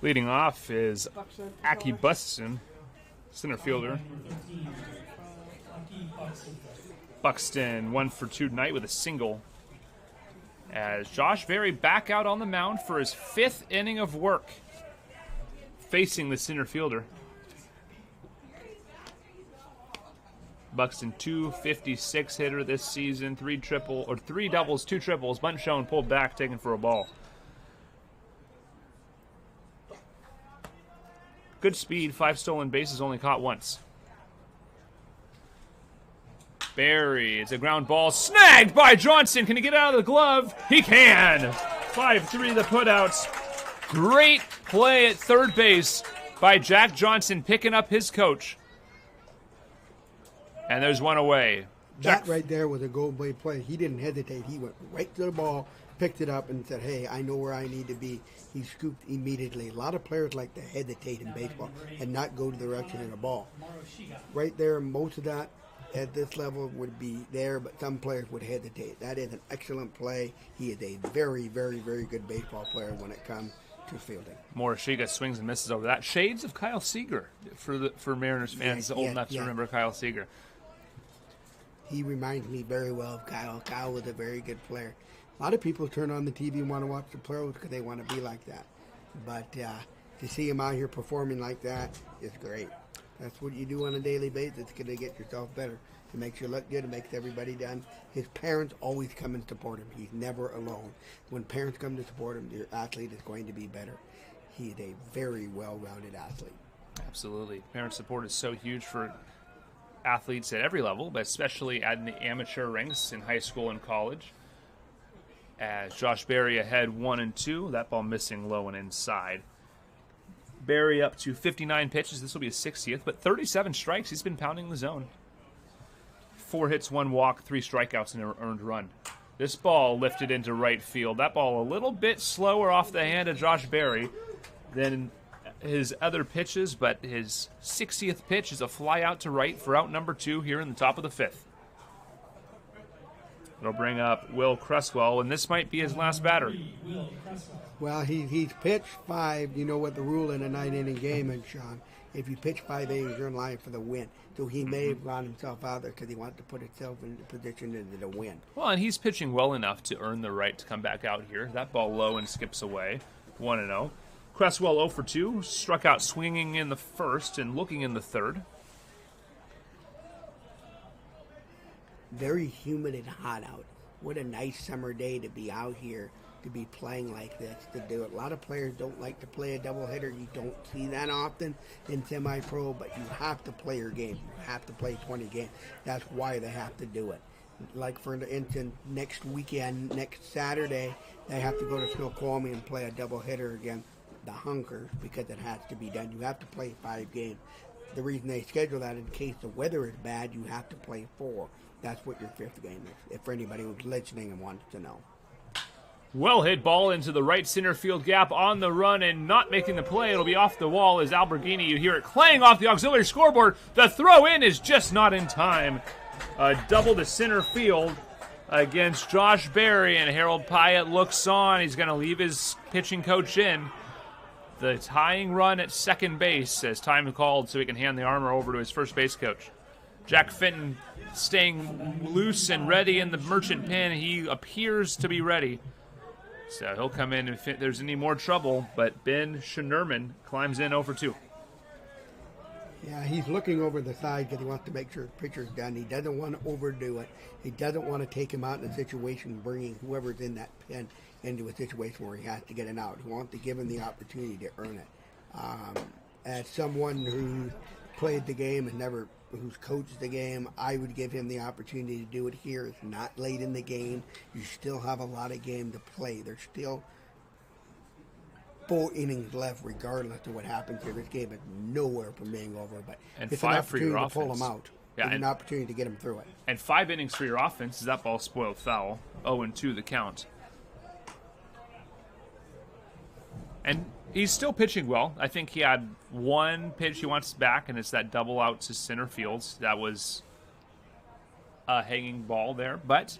Leading off is Aki Buxton, center fielder. Buxton 1 for 2 tonight with a single. As Josh Berry back out on the mound for his 5th inning of work, facing the center fielder. Buxton 256 hitter this season, 3 doubles, 2 triples, bunt shown, pulled back, taken for a ball. Good speed, 5 stolen bases, only caught once. Berry, it's a ground ball, snagged by Johnson. Can he get out of the glove? He can. 5-3 the putouts. Great play at third base by Jack Johnson, picking up his coach. And there's one away. That right there was a gold blade play. He didn't hesitate. He went right to the ball, picked it up, and said, hey, I know where I need to be. He scooped immediately. A lot of players like to hesitate in baseball and not go to the direction of the ball. Right there, most of that at this level would be there, but some players would hesitate. That is an excellent play. He is a very, very, very good baseball player when it comes to fielding. Morishige swings and misses over that. Shades of Kyle Seager for Mariners fans old enough to remember Kyle Seager. He reminds me very well of Kyle. Kyle was a very good player. A lot of people turn on the TV and want to watch the pros because they want to be like that. But to see him out here performing like that is great. That's what you do on a daily basis to get yourself better. It makes you look good. It makes everybody done. His parents always come and support him. He's never alone. When parents come to support him, your athlete is going to be better. He is a very well-rounded athlete. Absolutely. Parent support is so huge for athletes at every level, but especially at the amateur ranks in high school and college. As Josh Berry ahead 1-2, that ball missing low and inside. Berry up to 59 pitches. This will be his 60th, but 37 strikes. He's been pounding the zone. 4 hits, 1 walk, 3 strikeouts, and an earned run. This ball lifted into right field. That ball a little bit slower off the hand of Josh Berry than his other pitches, but his 60th pitch is a fly out to right for out number 2 here in the top of the 5th. It'll bring up Will Cresswell, and this might be his last batter. Well, he's pitched 5. You know what the rule in a 9-inning game is, Sean. If you pitch 5 innings, you're in line for the win. So he may have gotten himself out there because he wanted to put himself in the position to win. Well, and he's pitching well enough to earn the right to come back out here. That ball low and skips away. 1-0. Cresswell 0 for 2. Struck out swinging in the first and looking in the third. Very humid and hot out. What a nice summer day to be out here, to be playing like this, to do it. A lot of players don't like to play a doubleheader. You don't see that often in semi-pro, but you have to play your game. You have to play 20 games. That's why they have to do it. Like, for instance, next weekend, next Saturday, they have to go to Snoqualmie and play a doubleheader against the Hunkers because it has to be done. You have to play 5 games. The reason they schedule that, in case the weather is bad, you have to play 4. That's what your 5th game is, if for anybody who's listening and wants to know. Well hit ball into the right center field gap on the run and not making the play. It'll be off the wall as Alberghini. You hear it clang off the auxiliary scoreboard. The throw in is just not in time. A double to center field against Josh Berry, and Harold Pyatt looks on. He's going to leave his pitching coach in. The tying run at second base as time called so he can hand the armor over to his first base coach. Jack Fenton staying loose and ready in the Merchant pen. He appears to be ready. So he'll come in if there's any more trouble, but Ben Schoenerman climbs in 0 for 2. Yeah, he's looking over the side because he wants to make sure his pitcher's done. He doesn't want to overdo it. He doesn't want to take him out in a situation bringing whoever's in that pen into a situation where he has to get an out. He wants to give him the opportunity to earn it. As someone who played the game and who's coached the game, I would give him the opportunity to do it here. It's not late in the game. You still have a lot of game to play. There's still 4 innings left regardless of what happens here. This game is nowhere from being over, but And it's 5 an for your opportunity to pull offense. him out. Yeah, It's and- an opportunity to get him through it. And 5 innings for your offense as that ball spoiled foul. 0-2 the count. And he's still pitching well. I think he had one pitch he wants back, and it's that double out to center field. That was a hanging ball there, but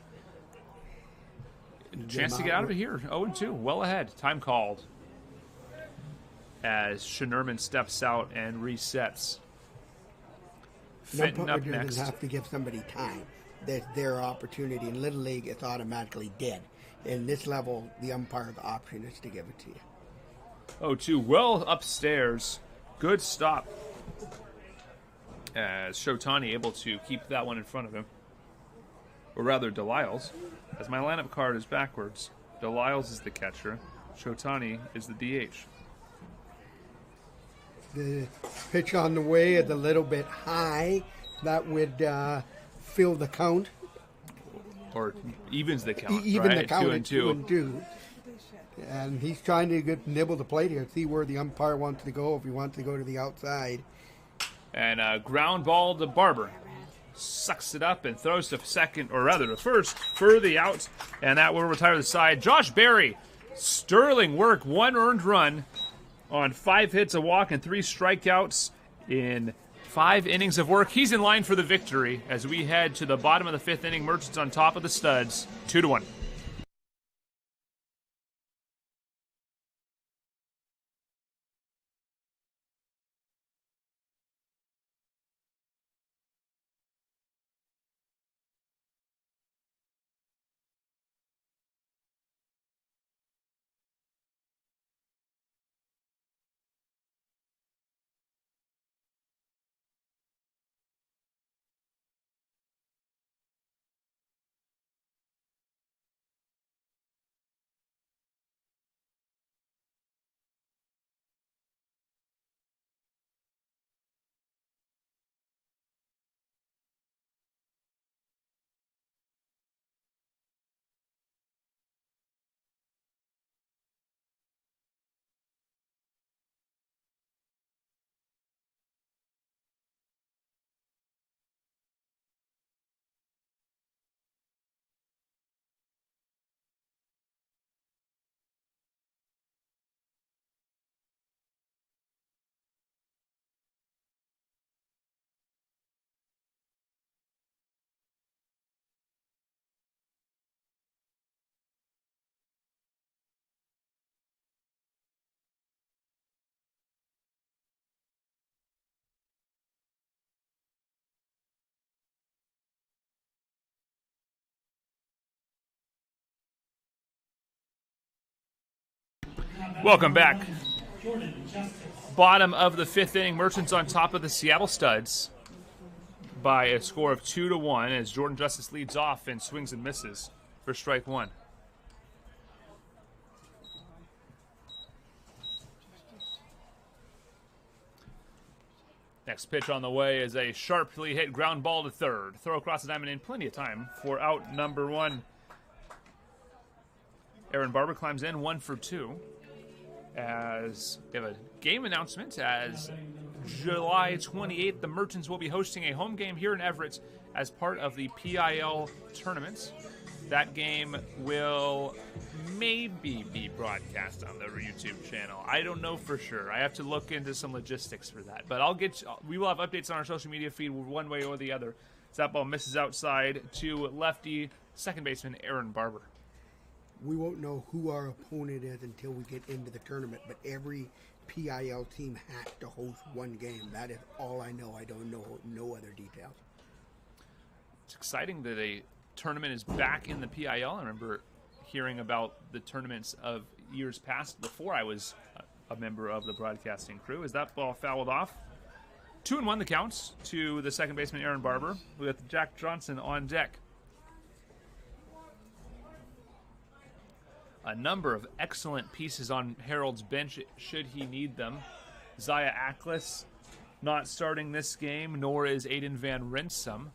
chance to get out of it here. 0-2, well ahead. Time called as Schoenerman steps out and resets. No Fenton up umpire next. doesn't have to give somebody time. That's their opportunity. In Little League, it's automatically dead. In this level, the umpire's option is to give it to you. 0-2, well upstairs. Good stop. As Shotani able to keep that one in front of him. Or rather, Delisle's. As my lineup card is backwards. Delisle's is the catcher. Shotani is the DH. The pitch on the way is a little bit high. That would fill the count. Or evens the count, Even right? the count at 2-2. 2-2. And he's trying to nibble the plate here, see where the umpire wants to go, if he wants to go to the outside. And a ground ball to Barber. Sucks it up and throws to second, or rather to first, for the out. And that will retire the side. Josh Berry, sterling work, 1 earned run on 5 hits, a walk, and 3 strikeouts in 5 innings of work. He's in line for the victory as we head to the bottom of the 5th inning. Merchants on top of the Studs, 2-1. Welcome back. Bottom of the 5th inning, Merchants on top of the Seattle Studs by a score of 2-1 as Jordan Justice leads off and swings and misses for strike 1. Next pitch on the way is a sharply hit ground ball to third. Throw across the diamond in, plenty of time for out number 1. Aaron Barber climbs in 1 for 2. As we have a game announcement, as July 28th, the Merchants will be hosting a home game here in Everett as part of the PIL tournament. That game will maybe be broadcast on the YouTube channel. I don't know for sure. I have to look into some logistics for that. But we will have updates on our social media feed one way or the other. That ball misses outside to lefty second baseman Aaron Barber. We won't know who our opponent is until we get into the tournament, but every PIL team has to host one game. That is all I know. I don't know no other details. It's exciting that a tournament is back in the PIL. I remember hearing about the tournaments of years past before I was a member of the broadcasting crew. As that ball fouled off, 2-1 the counts to the second baseman Aaron Barber with Jack Johnson on deck. A number of excellent pieces on Herald's bench should he need them. Zaya Aklis not starting this game, nor is Aiden Van Rinsum.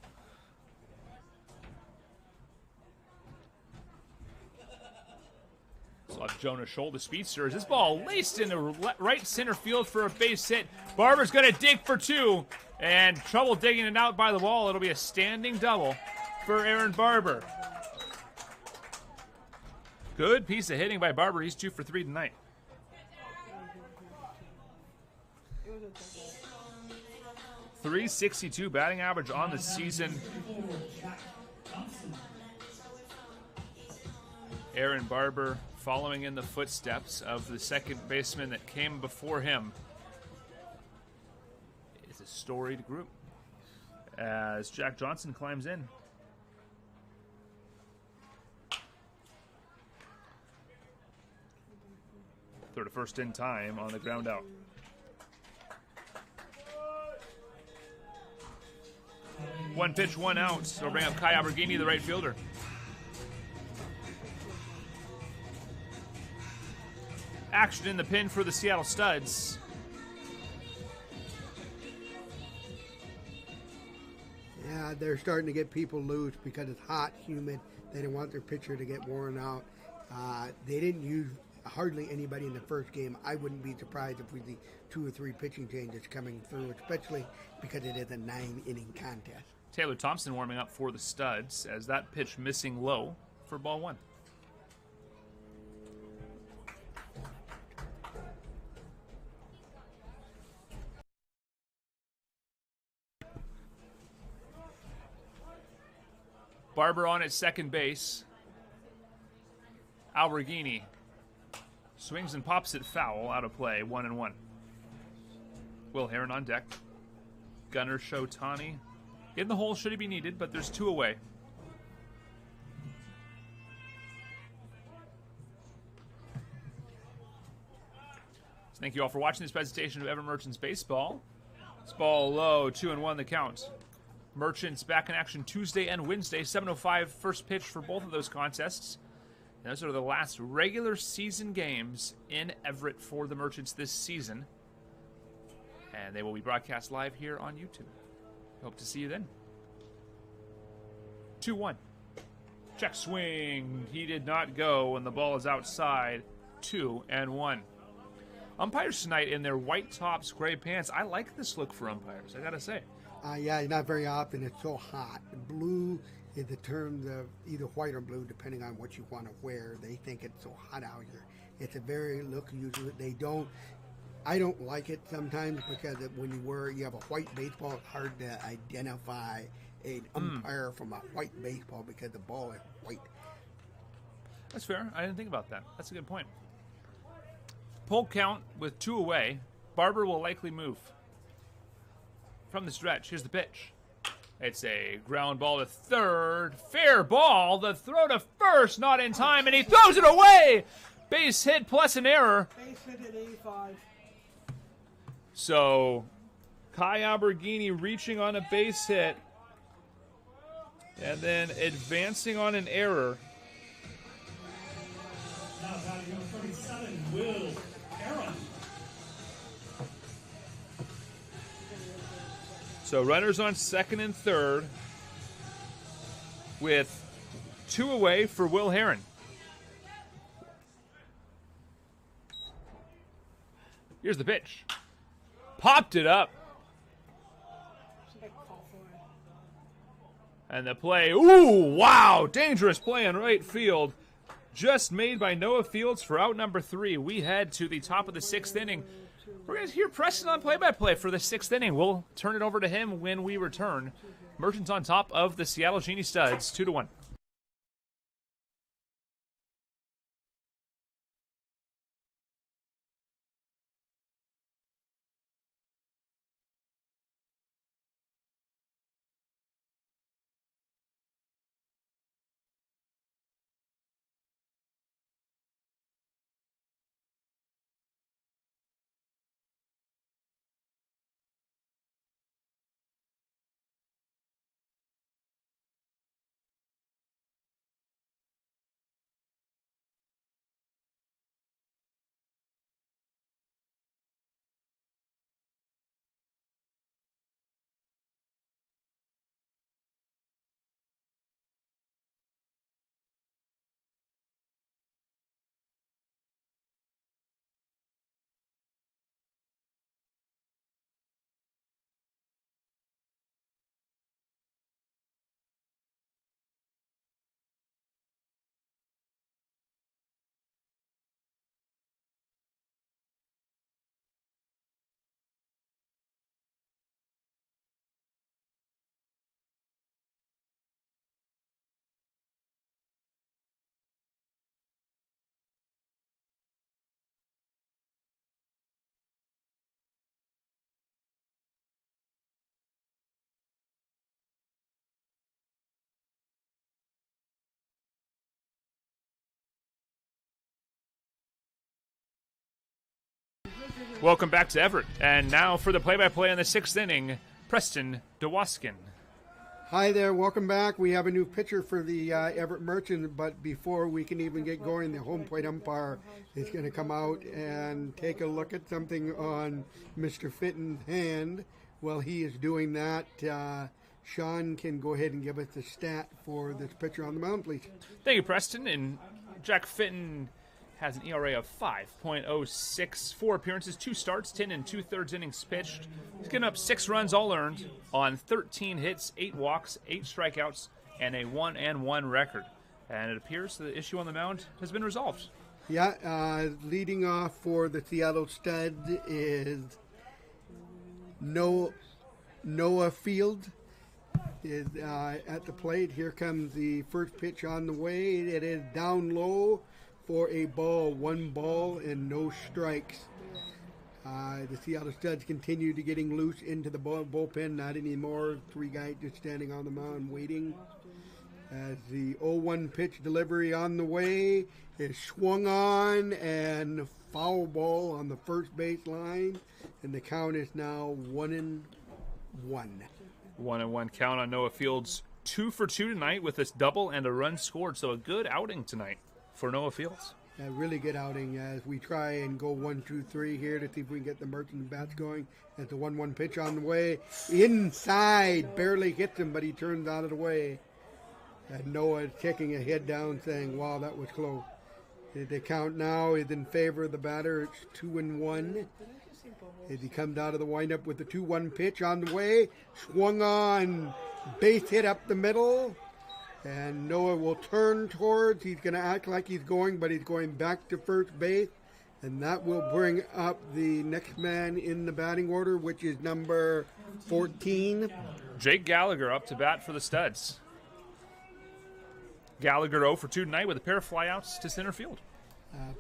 So Jonah Scholl, the speedster, is this ball laced into right center field for a base hit. Barber's going to dig for two, and trouble digging it out by the wall. It'll be a standing double for Aaron Barber. Good piece of hitting by Barber. He's 2 for 3 tonight. .362 batting average on the season. Aaron Barber following in the footsteps of the second baseman that came before him. It's a storied group as Jack Johnson climbs in. Throw to first in time on the ground out. One pitch, one out. So we'll bring up Kai Alberghini, the right fielder. Action in the pin for the Seattle Studs. Yeah, they're starting to get people loose because it's hot, humid. They didn't want their pitcher to get worn out. They didn't use hardly anybody in the first game. I wouldn't be surprised if we see 2 or 3 pitching changes coming through, especially because it is a 9-inning contest. Taylor Thompson warming up for the Studs as that pitch missing low for ball one. Barber on at second base. Alberghini swings and pops it foul, out of play, 1-1. Will Heron on deck. Gunnar Shotani in the hole should he be needed, but there's 2 away. So thank you all for watching this presentation of Everett Merchants Baseball. This ball low, 2-1 the count. Merchants back in action Tuesday and Wednesday, 7:05 first pitch for both of those contests. And those are the last regular season games in Everett for the Merchants this season. And they will be broadcast live here on YouTube. Hope to see you then. 2-1. Check swing. He did not go, and the ball is outside. 2-1. Umpires tonight in their white tops, gray pants. I like this look for umpires, I gotta say. Yeah, not very often. It's so hot. Blue is the term of either white or blue, depending on what you want to wear. They think it's so hot out here. It's a very look usually. I don't like it sometimes because when you have a white baseball, it's hard to identify an umpire from a white baseball because the ball is white. That's fair. I didn't think about that. That's a good point. Pull count with 2 away. Barber will likely move. From the stretch, here's the pitch. It's a ground ball to third. Fair ball. The throw to first, not in time, and he throws it away. Base hit plus an error. Base hit at 85. So, Kai Alberghini reaching on a base hit and then advancing on an error. Now batting number 37, Will Heron. So runners on second and third with 2 away for Will Heron. Here's the pitch. Popped it up. Should I call for it? And the play, ooh, wow, dangerous play in right field. Just made by Noah Fields for out number 3. We head to the top of the 6th inning. We're going to hear Preston on play-by-play for the 6th inning. We'll turn it over to him when we return. Merchants on top of the Seattle Genie Studs, 2-1. Welcome back to Everett. And now for the play-by-play in the 6th inning, Preston Dwoskin. Hi there, welcome back. We have a new pitcher for the Everett Merchants, but before we can even get going, the home plate umpire is going to come out and take a look at something on Mr. Fitton's hand. While he is doing that, Sean can go ahead and give us the stat for this pitcher on the mound, please. Thank you, Preston. And Jack Fitton has an ERA of 5.06, 4 appearances, 2 starts, 10 and 2/3 innings pitched. He's given up 6 runs all earned on 13 hits, 8 walks, 8 strikeouts, and a 1-1 record. And it appears the issue on the mound has been resolved. Yeah, leading off for the Seattle Stud is Noah Field is at the plate. Here comes the first pitch on the way. It is down low for a ball, 1 ball and no strikes. The Seattle Studs continue to getting loose into the bullpen. Not anymore. 3 guys just standing on the mound waiting. As the 0-1 pitch delivery on the way is swung on and foul ball on the first base line. And the count is now 1-1. 1-1 count on Noah Fields. 2 for 2 tonight with this double and a run scored. So a good outing tonight for Noah Fields. A really good outing as we try and go 1-2-3 here to see if we can get the Merchant bats going. As the 1-1 pitch on the way. Inside, barely hits him, but he turns out of the way. And Noah is taking a head down saying, wow, that was close. The count now is in favor of the batter. It's 2-1. As he comes out of the windup with the 2-1 pitch on the way. Swung on, base hit up the middle. And Noah will turn towards, he's going to act like he's going, but he's going back to first base. And that will bring up the next man in the batting order, which is number 14. Jake Gallagher up to bat for the Studs. Gallagher 0 for 2 tonight with a pair of flyouts to center field.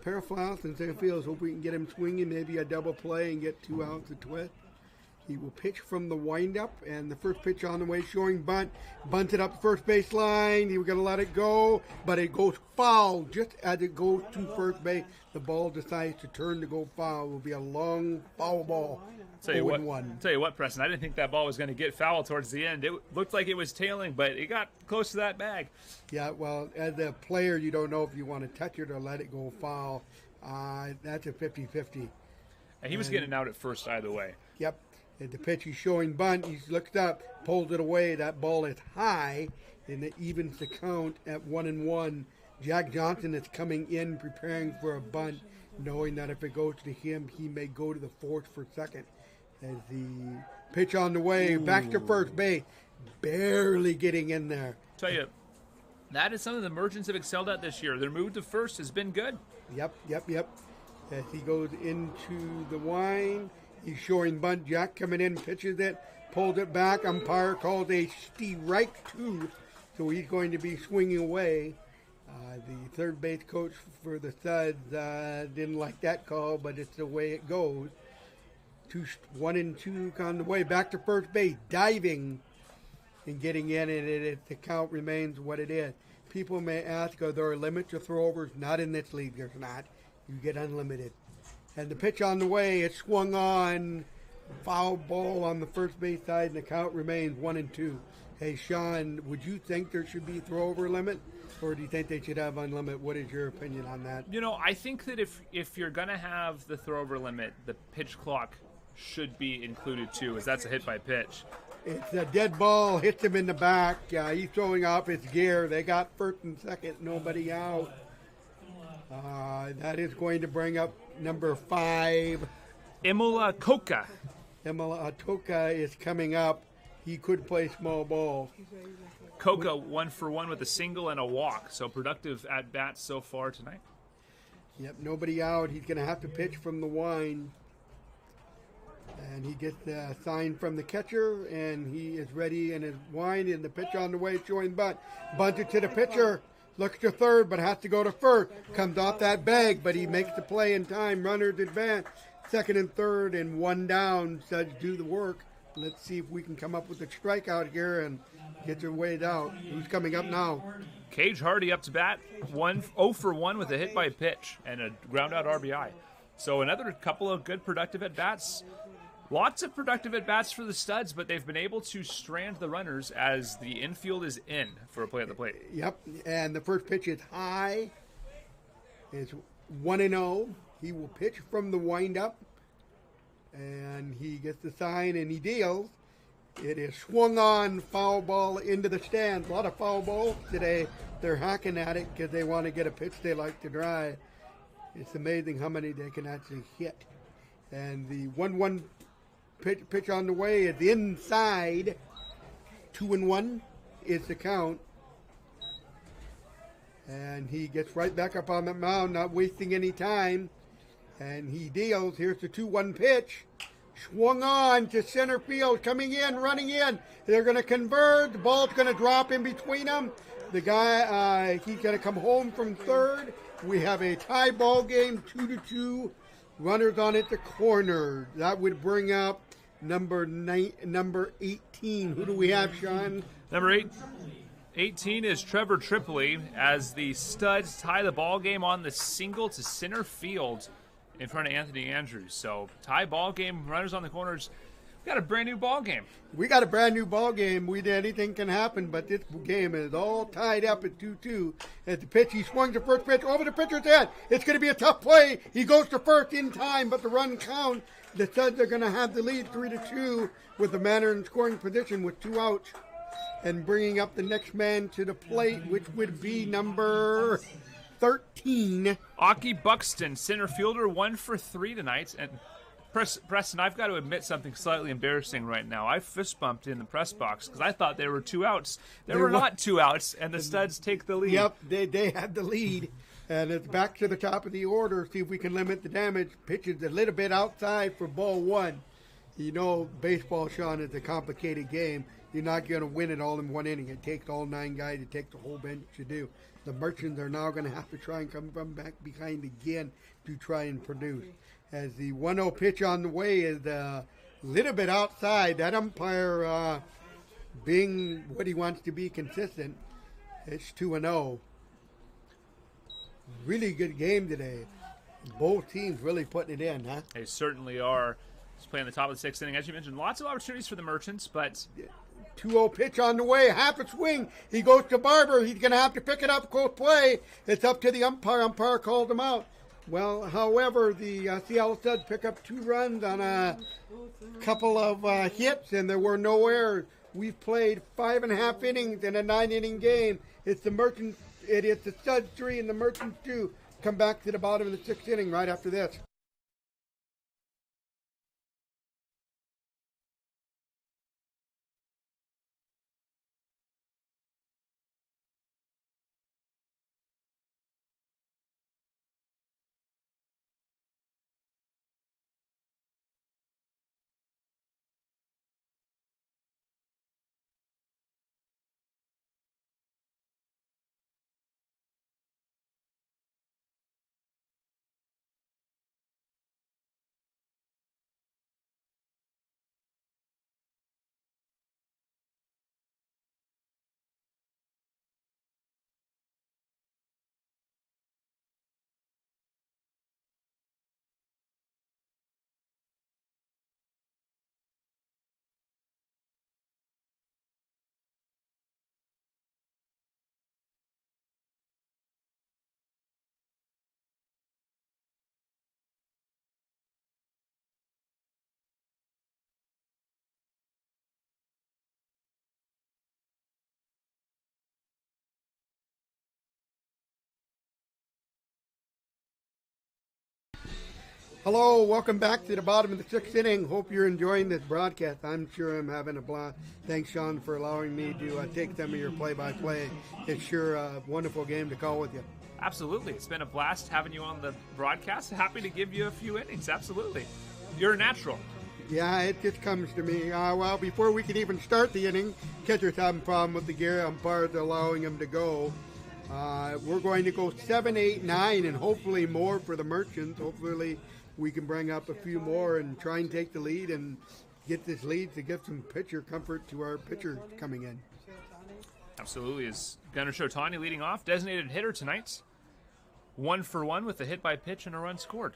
Pair of flyouts in center field. Hope we can get him swinging, maybe a double play and get 2 outs to twist. He will pitch from the windup, and the first pitch on the way showing bunt. Bunted up the first base line. He was going to let it go, but it goes foul. Just as it goes to first base, the ball decides to turn to go foul. It will be a long foul ball. Tell you what, Preston, I didn't think that ball was going to get foul towards the end. It looked like it was tailing, but it got close to that bag. Yeah, well, as a player, you don't know if you want to touch it or let it go foul. That's a 50-50. And he was getting out at first either way. Yep. At the pitch, he's showing bunt. He looks up, pulls it away. That ball is high, and it evens the count at 1-1. Jack Johnson is coming in, preparing for a bunt, knowing that if it goes to him, he may go to the fourth for second. As the pitch on the way, back to first base. barely getting in there. Tell you, that is something the Merchants have excelled at this year. Their move to first has been good. Yep. As he goes into the wine, he's showing bunt. Jack coming in, pitches it, pulls it back. Umpire calls a strike 2, so he's going to be swinging away. The third base coach for the Suds didn't like that call, but it's the way it goes. 1 and 2 on the way back to first base, diving and getting in, and the count remains what it is. People may ask, are there limits to throwovers? Not in this league, there's not. You get unlimited. And the pitch on the way, it swung on, foul ball on the first base side, and the count remains 1 and 2. Hey, Sean, would you think there should be throwover limit, or do you think they should have unlimited? What is your opinion on that? You know, I think that if you're going to have the throwover limit, the pitch clock should be included too, as that's a hit by pitch. It's a dead ball, hits him in the back. He's throwing off his gear. They got first and second, nobody out. That is going to bring up number 5. Imola Coca. Imola Atoka is coming up. He could play small ball. Coca 1 for 1 with a single and a walk. So productive at bats so far tonight. Yep, nobody out. He's going to have to pitch from the wine. And he gets the sign from the catcher, and he is ready in his wine, and the pitch on the way, showing bunt. Bunted to the pitcher, looks to third, but has to go to first. Comes off that bag, but he makes the play in time. Runners advance. Second and third, and 1 down. Suds do the work. Let's see if we can come up with a strikeout here and get your ways out. Who's coming up now? Cage Hardy up to bat, 0 for 1 with a hit by pitch and a ground out RBI. So another couple of good productive at bats. Lots of productive at bats for the Studs, but they've been able to strand the runners as the infield is in for a play at the plate. Yep, and the first pitch is high. It's 1-0. He will pitch from the windup, and he gets the sign and he deals. It is swung on, foul ball into the stands. A lot of foul balls today. They're hacking at it because they want to get a pitch they like to drive. It's amazing how many they can actually hit. And the 1-1 pitch on the way is inside. 2-1 is the count. And he gets right back up on the mound, not wasting any time. And he deals. Here's the 2-1 pitch. Swung on to center field, coming in, running in. They're going to convert. The ball's going to drop in between them. The guy, he's going to come home from third. We have a tie ball game, 2-2. Runners on at the corner. That would bring up number 18. Who do we have, Sean? Number 18 is Trevor Tripoli as the Studs tie the ball game on the single to center field in front of Anthony Andrews. So tie ball game, runners on the corners. We got a brand new ball game. We got a brand new ball game. Anything can happen, but this game is all tied up at 2-2. At the pitch, he swung the first pitch over the pitcher's head. It's going to be a tough play. He goes to first in time, but the run count. The Suds are going to have the lead 3-2 with the manner in scoring position with 2 outs. And bringing up the next man to the plate, which would be number 13. Aki Buxton, center fielder, 1 for 3 tonight. And Preston, I've got to admit something slightly embarrassing right now. I fist bumped in the press box because I thought there were 2 outs. There were not 2 outs, and the Studs take the lead. Yep, they had the lead. And it's back to the top of the order. See if we can limit the damage. Pitches a little bit outside for ball 1. You know, baseball, Sean, is a complicated game. You're not going to win it all in one inning. It takes all 9 guys. It takes the whole bench to do. The Merchants are now going to have to try and come from back behind again to try and produce. As the 1-0 pitch on the way is a little bit outside. That umpire, being what he wants to be consistent, it's 2-0. Really good game today. Both teams really putting it in, huh? They certainly are. Just playing the top of the 6th inning. As you mentioned, lots of opportunities for the Merchants, but 2-0 pitch on the way, half a swing. He goes to Barber. He's going to have to pick it up, close play. It's up to the umpire. Umpire called him out. Well, however, the Seattle Studs pick up 2 runs on a couple of hits, and there were no errors. We've played 5.5 innings in a 9-inning game. It's the Merchants. It is the Studs 3 and the Merchants 2. Come back to the bottom of the 6th inning right after this. Hello, welcome back to the bottom of the sixth inning. Hope you're enjoying this broadcast. I'm sure I'm having a blast. Thanks, Sean, for allowing me to take some of your play-by-play. It's sure a wonderful game to call with you. Absolutely. It's been a blast having you on the broadcast. Happy to give you a few innings. Absolutely. You're a natural. Yeah, it just comes to me. Well, before we can even start the inning, catcher's having a problem with the gear. Umpires allowing him to go. We're going to go 7, 8, 9, and hopefully more for the Merchants. Hopefully we can bring up a few more and try and take the lead and get this lead to give some pitcher comfort to our pitcher coming in. Absolutely. Is Gunnar Shotani leading off? Designated hitter tonight. 1 for 1 with a hit by pitch and a run scored.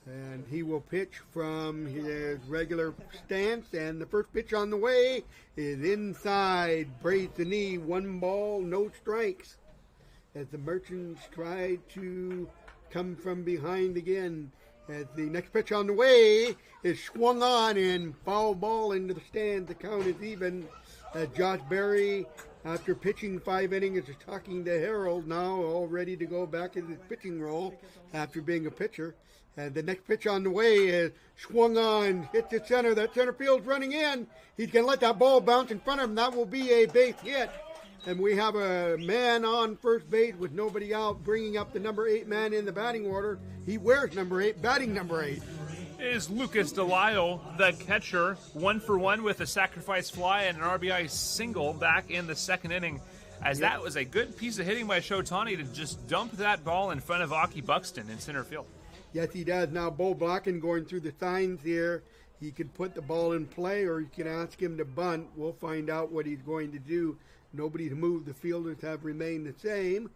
And he will pitch from his regular stance. And the first pitch on the way is inside. Brace the knee. 1 ball, no strikes. As the Merchants try to come from behind again. As the next pitch on the way is swung on and foul ball into the stand. The count is even. Josh Berry, after pitching 5 innings, is talking to Harold now, all ready to go back into his pitching role after being a pitcher. And the next pitch on the way is swung on, hit the center. That center field's running in. He's going to let that ball bounce in front of him. That will be a base hit. And we have a man on first base with nobody out, bringing up the number 8 man in the batting order. He wears number 8, batting number 8. Is Lucas DeLisle, the catcher, 1 for 1 with a sacrifice fly and an RBI single back in the second inning. As that was a good piece of hitting by Shotani to just dump that ball in front of Aki Buxton in center field. Yes, he does. Now, Bo Blocken going through the signs here. He could put the ball in play or you can ask him to bunt. We'll find out what he's going to do. Nobody's moved. The fielders have remained the same.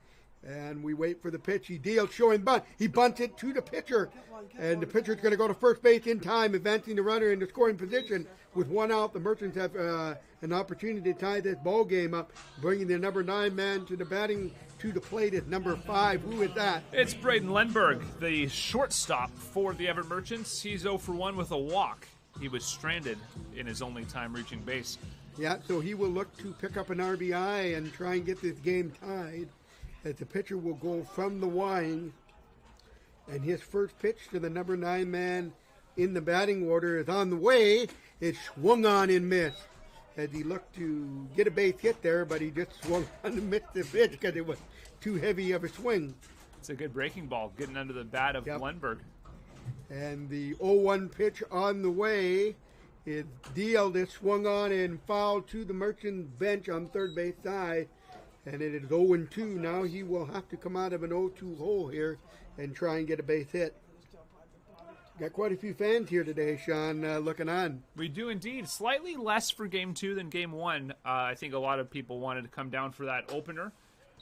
And we wait for the pitch. He deals, showing bunt. He bunts it to the pitcher. And the pitcher's going to go to first base in time, advancing the runner into scoring position. With 1 out, the Merchants have an opportunity to tie this ball game up, bringing the number 9 man to the batting to the plate is number 5. Who is that? It's Braden Lundberg, the shortstop for the Everett Merchants. He's 0 for 1 with a walk. He was stranded in his only time reaching base. Yeah, so he will look to pick up an RBI and try and get this game tied. As the pitcher will go from the wind. And his first pitch to the number 9 man in the batting order is on the way. It's swung on and missed. As he looked to get a base hit there, but he just swung on and missed the pitch because it was too heavy of a swing. It's a good breaking ball, getting under the bat of Lundberg. And the 0-1 pitch on the way is dealed. It's swung on and fouled to the Merchant bench on third base side. And it is 0-2. Now he will have to come out of an 0-2 hole here and try and get a base hit. Got quite a few fans here today, Sean, looking on. We do indeed. Slightly less for Game 2 than Game 1. I think a lot of people wanted to come down for that opener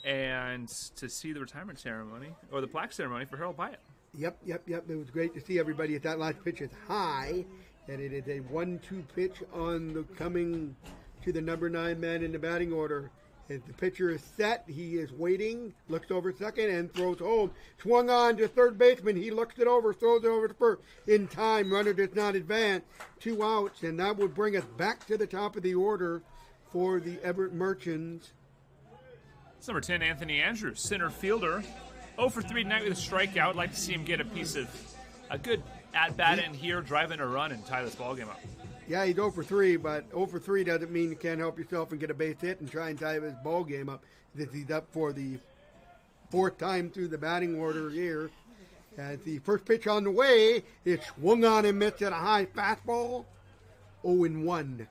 and to see the retirement ceremony, or the plaque ceremony for Harold Pyatt. Yep. It was great to see everybody at that last pitch is high. And it is a 1-2 pitch on the coming to the number 9 man in the batting order. As the pitcher is set, he is waiting, looks over second, and throws home. Swung on to third baseman. He looks it over, throws it over to first. In time, runner does not advance. 2 outs, and that would bring us back to the top of the order for the Everett Merchants. It's number 10, Anthony Andrews, center fielder. 0 for 3 tonight with a strikeout. I'd like to see him get a piece of a good at-bat in here, drive in a run, and tie this ballgame up. Yeah, he's 0 for 3, but 0 for 3 doesn't mean you can't help yourself and get a base hit and try and tie his ball game up. He's up for the 4th time through the batting order here. As the first pitch on the way, it's swung on and missed at a high fastball. 0-1.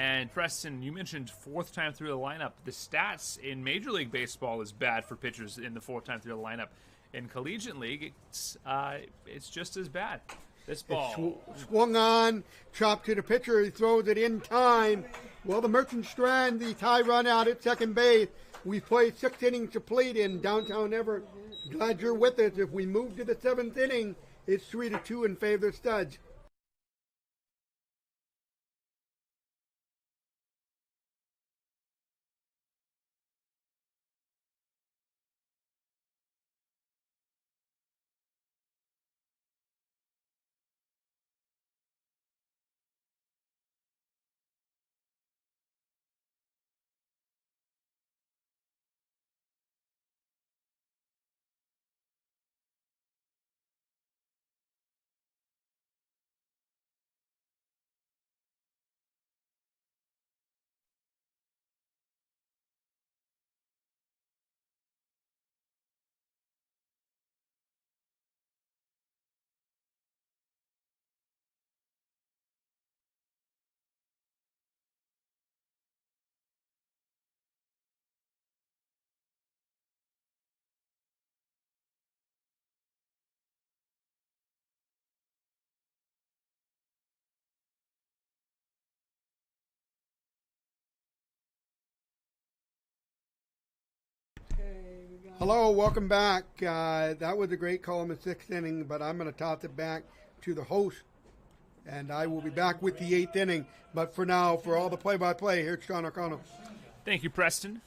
And Preston, you mentioned 4th time through the lineup. The stats in Major League Baseball is bad for pitchers in the 4th time through the lineup. In Collegiate League, it's just as bad. This ball swung on, chopped to the pitcher. He throws it in time. Well, the Merchants strand the tie run out at second base. We played 6 innings to plate in downtown Everett. Glad you're with us. If we move to the 7th inning, it's 3-2 in favor of Studs. Hello, welcome back. That was a great call in the sixth inning, but I'm going to toss it back to the host, and I will be back with the eighth inning. But for now, for all the play-by-play, here's Sean O'Connell. Thank you, Preston.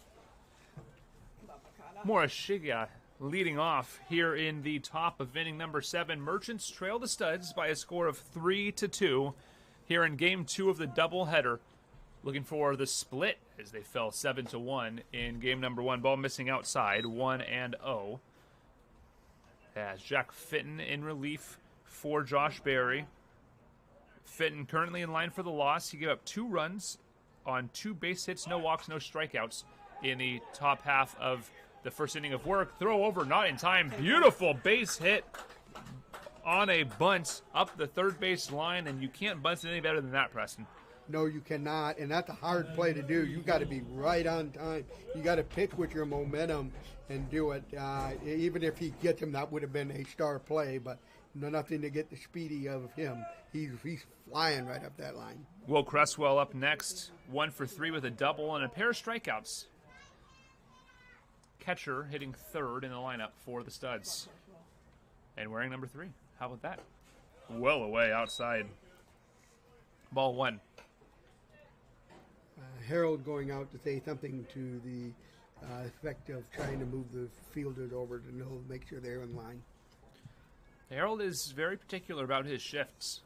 Morishige leading off here in the top of inning number 7. Merchants trail the Studs by a score of 3-2 here in game 2 of the doubleheader. Looking for the split as they fell 7-1 in game number 1. Ball missing outside, 1-0. As Jack Fitton in relief for Josh Berry. Fitton currently in line for the loss. He gave up 2 runs on 2 base hits, no walks, no strikeouts in the top half of the first inning of work. Throw over, not in time. Beautiful base hit on a bunt up the third base line, and you can't bunt it any better than that, Preston. No, you cannot, and that's a hard play to do. You got to be right on time. You got to pitch with your momentum and do it. Even if he gets him, that would have been a star play, but nothing to get the speedy of him. He's flying right up that line. Will Cresswell up next, 1 for 3 with a double and a pair of strikeouts. Catcher hitting third in the lineup for the Studs. And wearing number 3. How about that? Well away outside. Ball 1. Harold going out to say something to the effect of trying to move the fielders over to make sure they're in line. Harold is very particular about his shifts.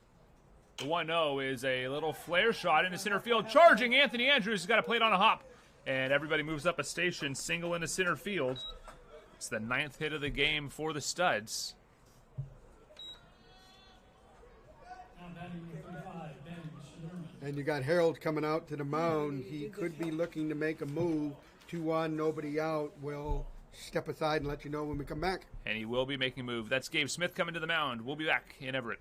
The 1-0 is a little flare shot into center field. Charging Anthony Andrews has got to play it on a hop. And everybody moves up a station, single into center field. It's the 9th hit of the game for the Studs. Now batting number 35, Ben Sherman. And you got Harold coming out to the mound. He could be looking to make a move. 2-1, nobody out. We'll step aside and let you know when we come back. And he will be making a move. That's Gabe Smith coming to the mound. We'll be back in Everett.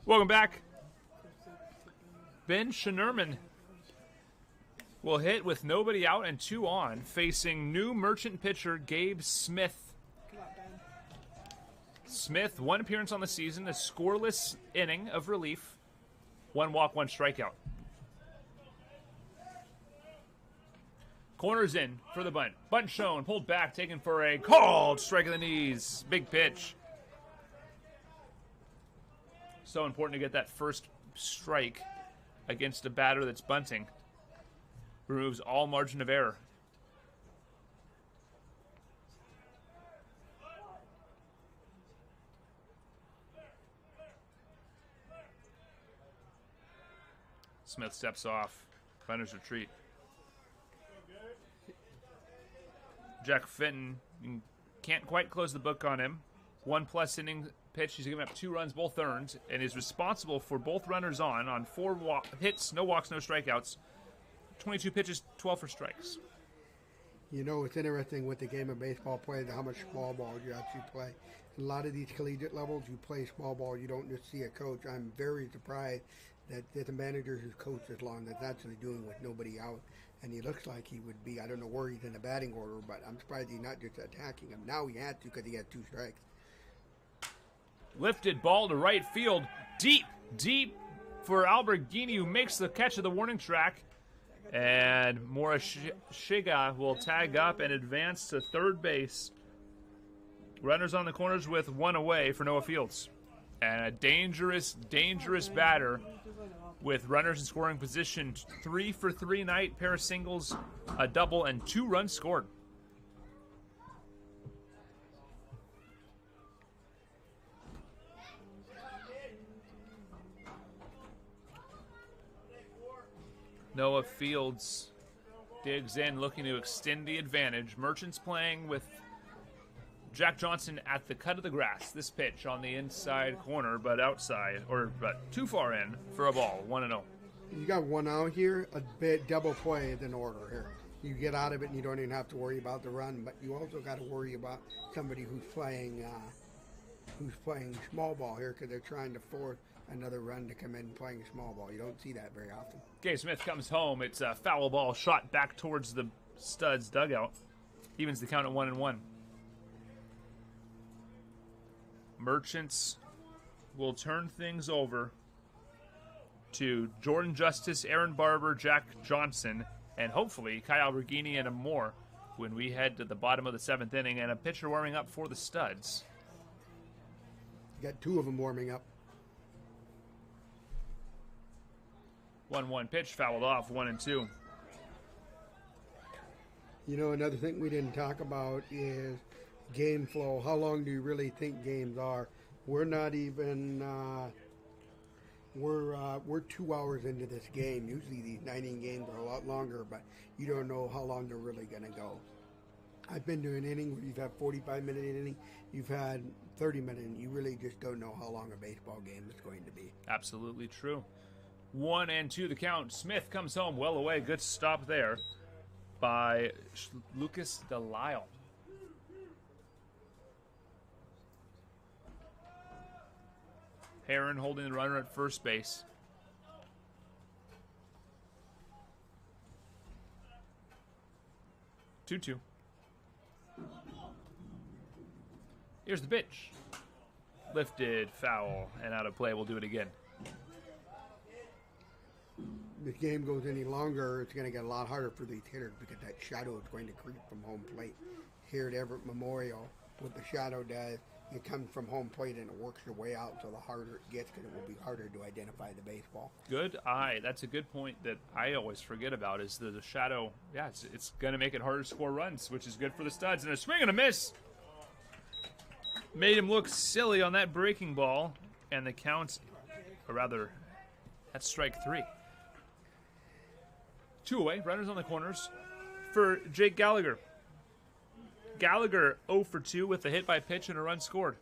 Welcome back. Ben Shinnerman will hit with nobody out and 2 on, facing new Merchant pitcher Gabe Smith. Come on, Ben. Smith, 1 appearance on the season, a scoreless inning of relief, 1 walk, 1 strikeout. Corners in for the bunt. Bunt shown, pulled back, taken for a called strike of the knees. Big pitch. So important to get that first strike against a batter that's bunting. Removes all margin of error. Smith steps off. Runners retreat. Jack Fenton can't quite close the book on him. 1+ inning pitch. He's given up 2 runs, both earned, and is responsible for both runners on 4 hits, no walks, no strikeouts. 22 pitches, 12 for strikes. You know, it's interesting with the game of baseball play, how much small ball you actually play. A lot of these collegiate levels, you play small ball, you don't just see a coach. I'm very surprised that there's a manager who's coached as long that's actually doing with nobody out. And he looks like he would be, I don't know where he's in the batting order, but I'm surprised he's not just attacking him. Now he had to because he had 2 strikes. Lifted ball to right field. Deep for Alberghini, who makes the catch of the warning track. And Morishige will tag up and advance to third base. Runners on the corners with 1 away for Noah Fields. And a dangerous batter with runners in scoring position. 3 for 3 night, pair of singles, a double, and 2 runs scored. Noah Fields digs in, looking to extend the advantage. Merchants playing with Jack Johnson at the cut of the grass. This pitch on the inside corner, but outside, but too far in for a ball. 1-0. You got 1 out here, a bit double play is in order here. You get out of it and you don't even have to worry about the run, but you also got to worry about somebody who's playing small ball here because they're trying to force another run to come in playing small ball. You don't see that very often. Gabe Smith comes home. It's a foul ball shot back towards the Studs dugout. Evens the count at 1-1. Merchants will turn things over to Jordan Justice, Aaron Barber, Jack Johnson, and hopefully Kyle Alberghini and more when we head to the bottom of the 7th inning, and a pitcher warming up for the Studs. You got 2 of them warming up. 1-1 pitch, fouled off, 1-2. You know, another thing we didn't talk about is game flow. How long do you really think games are? We're not even we're 2 hours into this game. Usually these 9-inning games are a lot longer, but you don't know how long they're really going to go. I've been to an inning where you've had 45-minute inning, you've had 30-minute inning. You really just don't know how long a baseball game is going to be. Absolutely true. 1-2 the count. Smith comes home well away. Good stop there by Lucas Delisle. Heron holding the runner at first base. Two. Here's the pitch. Lifted, foul, and out of play. We'll do it again. If this game goes any longer, it's going to get a lot harder for these hitters because that shadow is going to creep from home plate. Here at Everett Memorial, what the shadow does, it comes from home plate and it works your way out, so the harder it gets because it will be harder to identify the baseball. Good eye. That's a good point that I always forget about is the shadow. Yeah, it's going to make it harder to score runs, which is good for the Studs. And a swing and a miss. Made him look silly on that breaking ball. And the count, or rather, that's strike 3. 2 away. Runners on the corners for Jake Gallagher. Gallagher 0 for 2 with a hit by pitch and a run scored.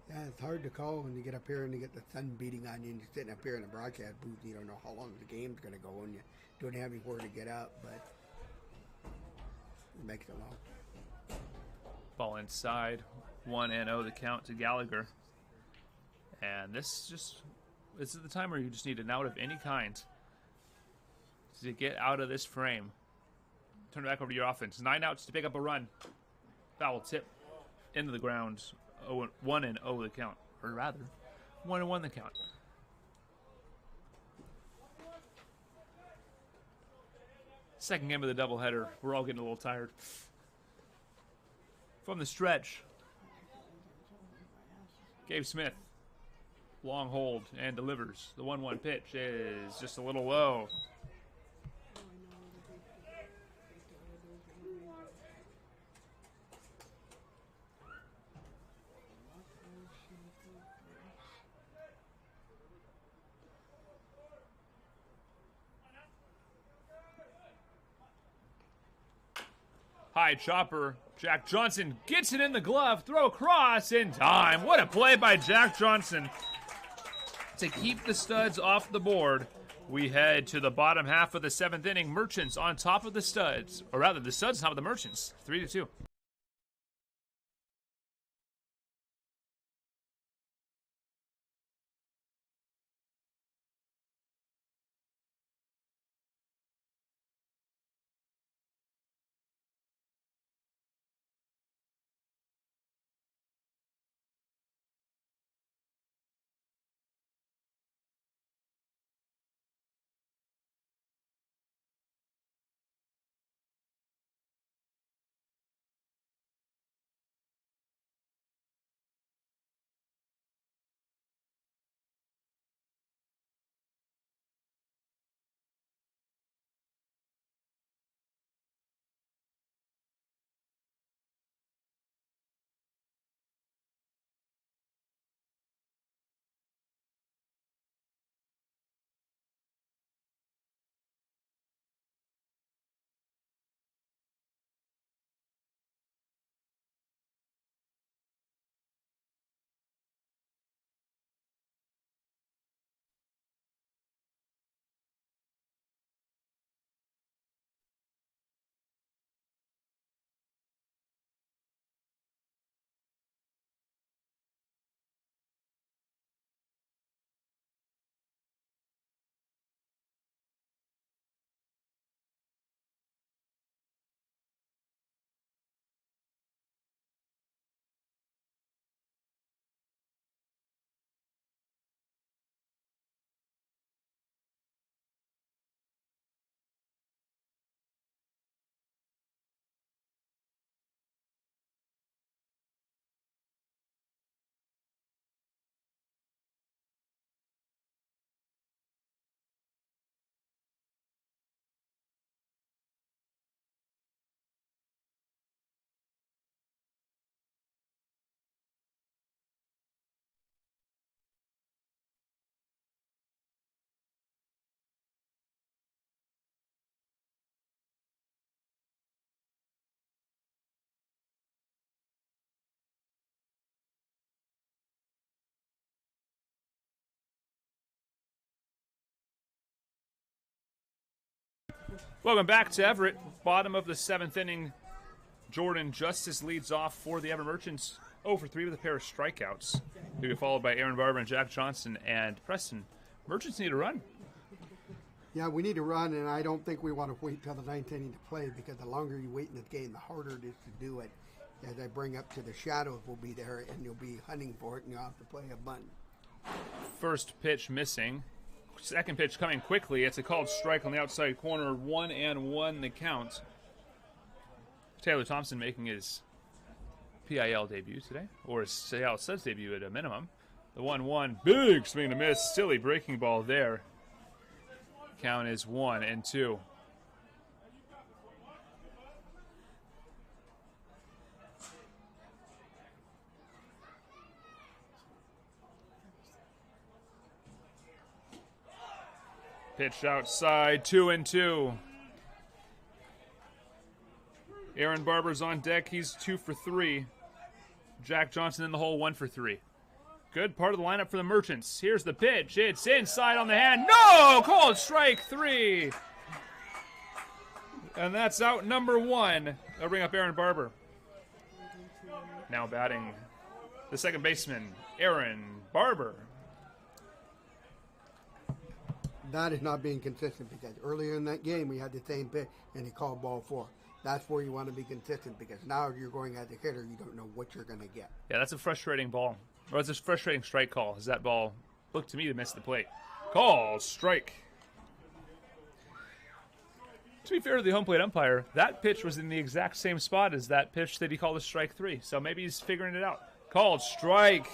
Yeah, it's hard to call when you get up here and you get the sun beating on you and you're sitting up here in the broadcast booth and you don't know how long the game's going to go and you don't have anywhere to get up, but it makes it long. Ball inside. 1-0 the count to Gallagher. And this just This is the time where you just need an out of any kind to get out of this frame. Turn it back over to your offense. 9 outs to pick up a run. Foul tip into the ground. 1-0 the count. Or rather, 1-1 the count. Second game of the doubleheader. We're all getting a little tired. From the stretch, Gabe Smith. Long hold and delivers. The 1-1 pitch is just a little low. High chopper. Jack Johnson gets it in the glove. Throw across in time. What a play by Jack Johnson to keep the Studs off the board. We head to the bottom half of the 7th inning. Merchants on top of the Studs. Or rather, the Studs on top of the Merchants. 3-2. Welcome back to Everett. Bottom of the 7th inning. Jordan Justice leads off for the Everett Merchants. 0 for 3 with a pair of strikeouts. He'll be followed by Aaron Barber and Jack Johnson and Preston. Merchants need a run. Yeah, we need to run, and I don't think we want to wait till the 9th inning to play, because the longer you wait in the game, the harder it is to do it. As I bring up to the shadows will be there, and you'll be hunting for it, and you'll have to play a bunt. First pitch missing. Second pitch coming quickly. It's a called strike on the outside corner. 1-1 the count. Taylor Thompson making his PIL debut today, or his Seattle Suds debut at a minimum. The 1-1, big swing and a miss. Silly breaking ball there. Count is 1-2. Pitch outside, 2-2. Aaron Barber's on deck. He's 2 for 3. Jack Johnson in the hole, 1 for 3. Good part of the lineup for the Merchants. Here's the pitch. It's inside on the hand. No! Called strike 3. And that's out number 1. They'll bring up Aaron Barber. Now batting the second baseman, Aaron Barber. That is not being consistent because earlier in that game we had the same pitch and he called ball 4. That's where you want to be consistent because now you're going as a hitter, you don't know what you're going to get. Yeah, that's a frustrating ball. Or it's a frustrating strike call, as that ball looked to me to miss the plate. Call, strike. To be fair to the home plate umpire, that pitch was in the exact same spot as that pitch that he called a strike 3. So maybe he's figuring it out. Called strike.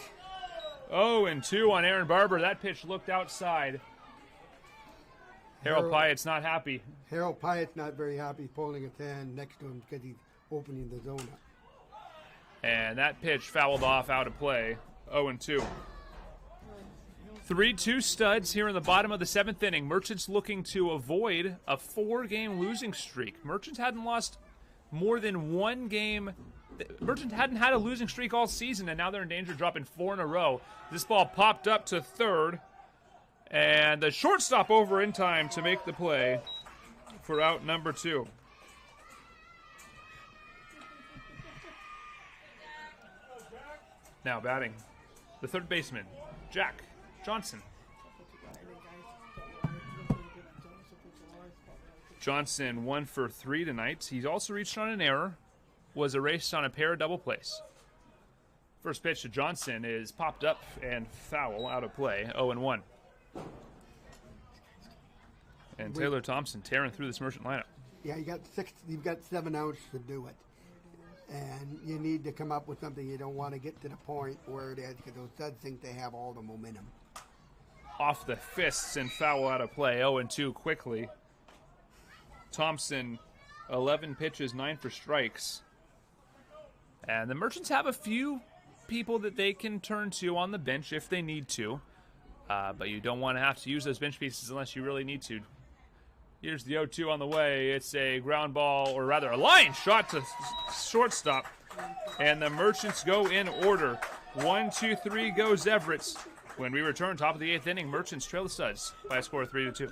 0-2 on Aaron Barber. That pitch looked outside. Harold Pyatt's not happy. Harold Pyatt's not very happy pulling his hand next to him because he's opening the zone up. And that pitch fouled off out of play. 0-2. 3-2 studs here in the bottom of the 7th inning. Merchants looking to avoid a 4-game losing streak. Merchants hadn't lost more than 1 game. Merchants hadn't had a losing streak all season, and now they're in danger of dropping 4 in a row. This ball popped up to third, and the shortstop over in time to make the play for out number 2. Now batting, the third baseman, Jack Johnson. Johnson 1 for 3 tonight. He's also reached on an error, was erased on a pair of double plays. First pitch to Johnson is popped up and foul out of play, 0-1. And Taylor Thompson tearing through this Merchant lineup. Yeah, you've got 7 outs to do it. And you need to come up with something. You don't want to get to the point where it is because those Suds think they have all the momentum. Off the fists and foul out of play, 0-2 quickly. Thompson, 11 pitches, 9 for strikes. And the Merchants have a few people that they can turn to on the bench if they need to. But you don't want to have to use those bench pieces unless you really need to. Here's the 0-2 on the way. It's a ground ball, or rather a line shot to shortstop. And the Merchants go in order. 1-2-3 goes Everett. When we return, top of the 8th inning, Merchants trail the Suds by a score of 3-2.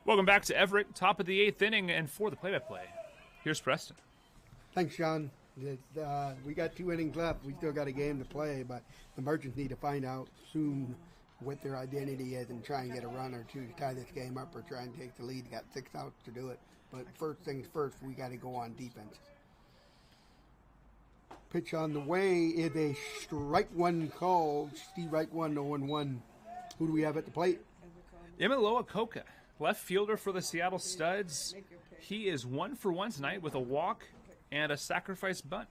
Welcome back to Everett, top of the 8th inning, and for the play-by-play, here's Preston. Thanks, Sean. We got 2 innings left. We still got a game to play, but the Merchants need to find out soon what their identity is and try and get a run or two to tie this game up or try and take the lead. Got 6 outs to do it. But first things first, we got to go on defense. Pitch on the way is a strike 1 called. Strike 1, 0-1. Who do we have at the plate? Imiloa Coca, left fielder for the Seattle Studs. He is 1 for 1 tonight with a walk and a sacrifice bunt.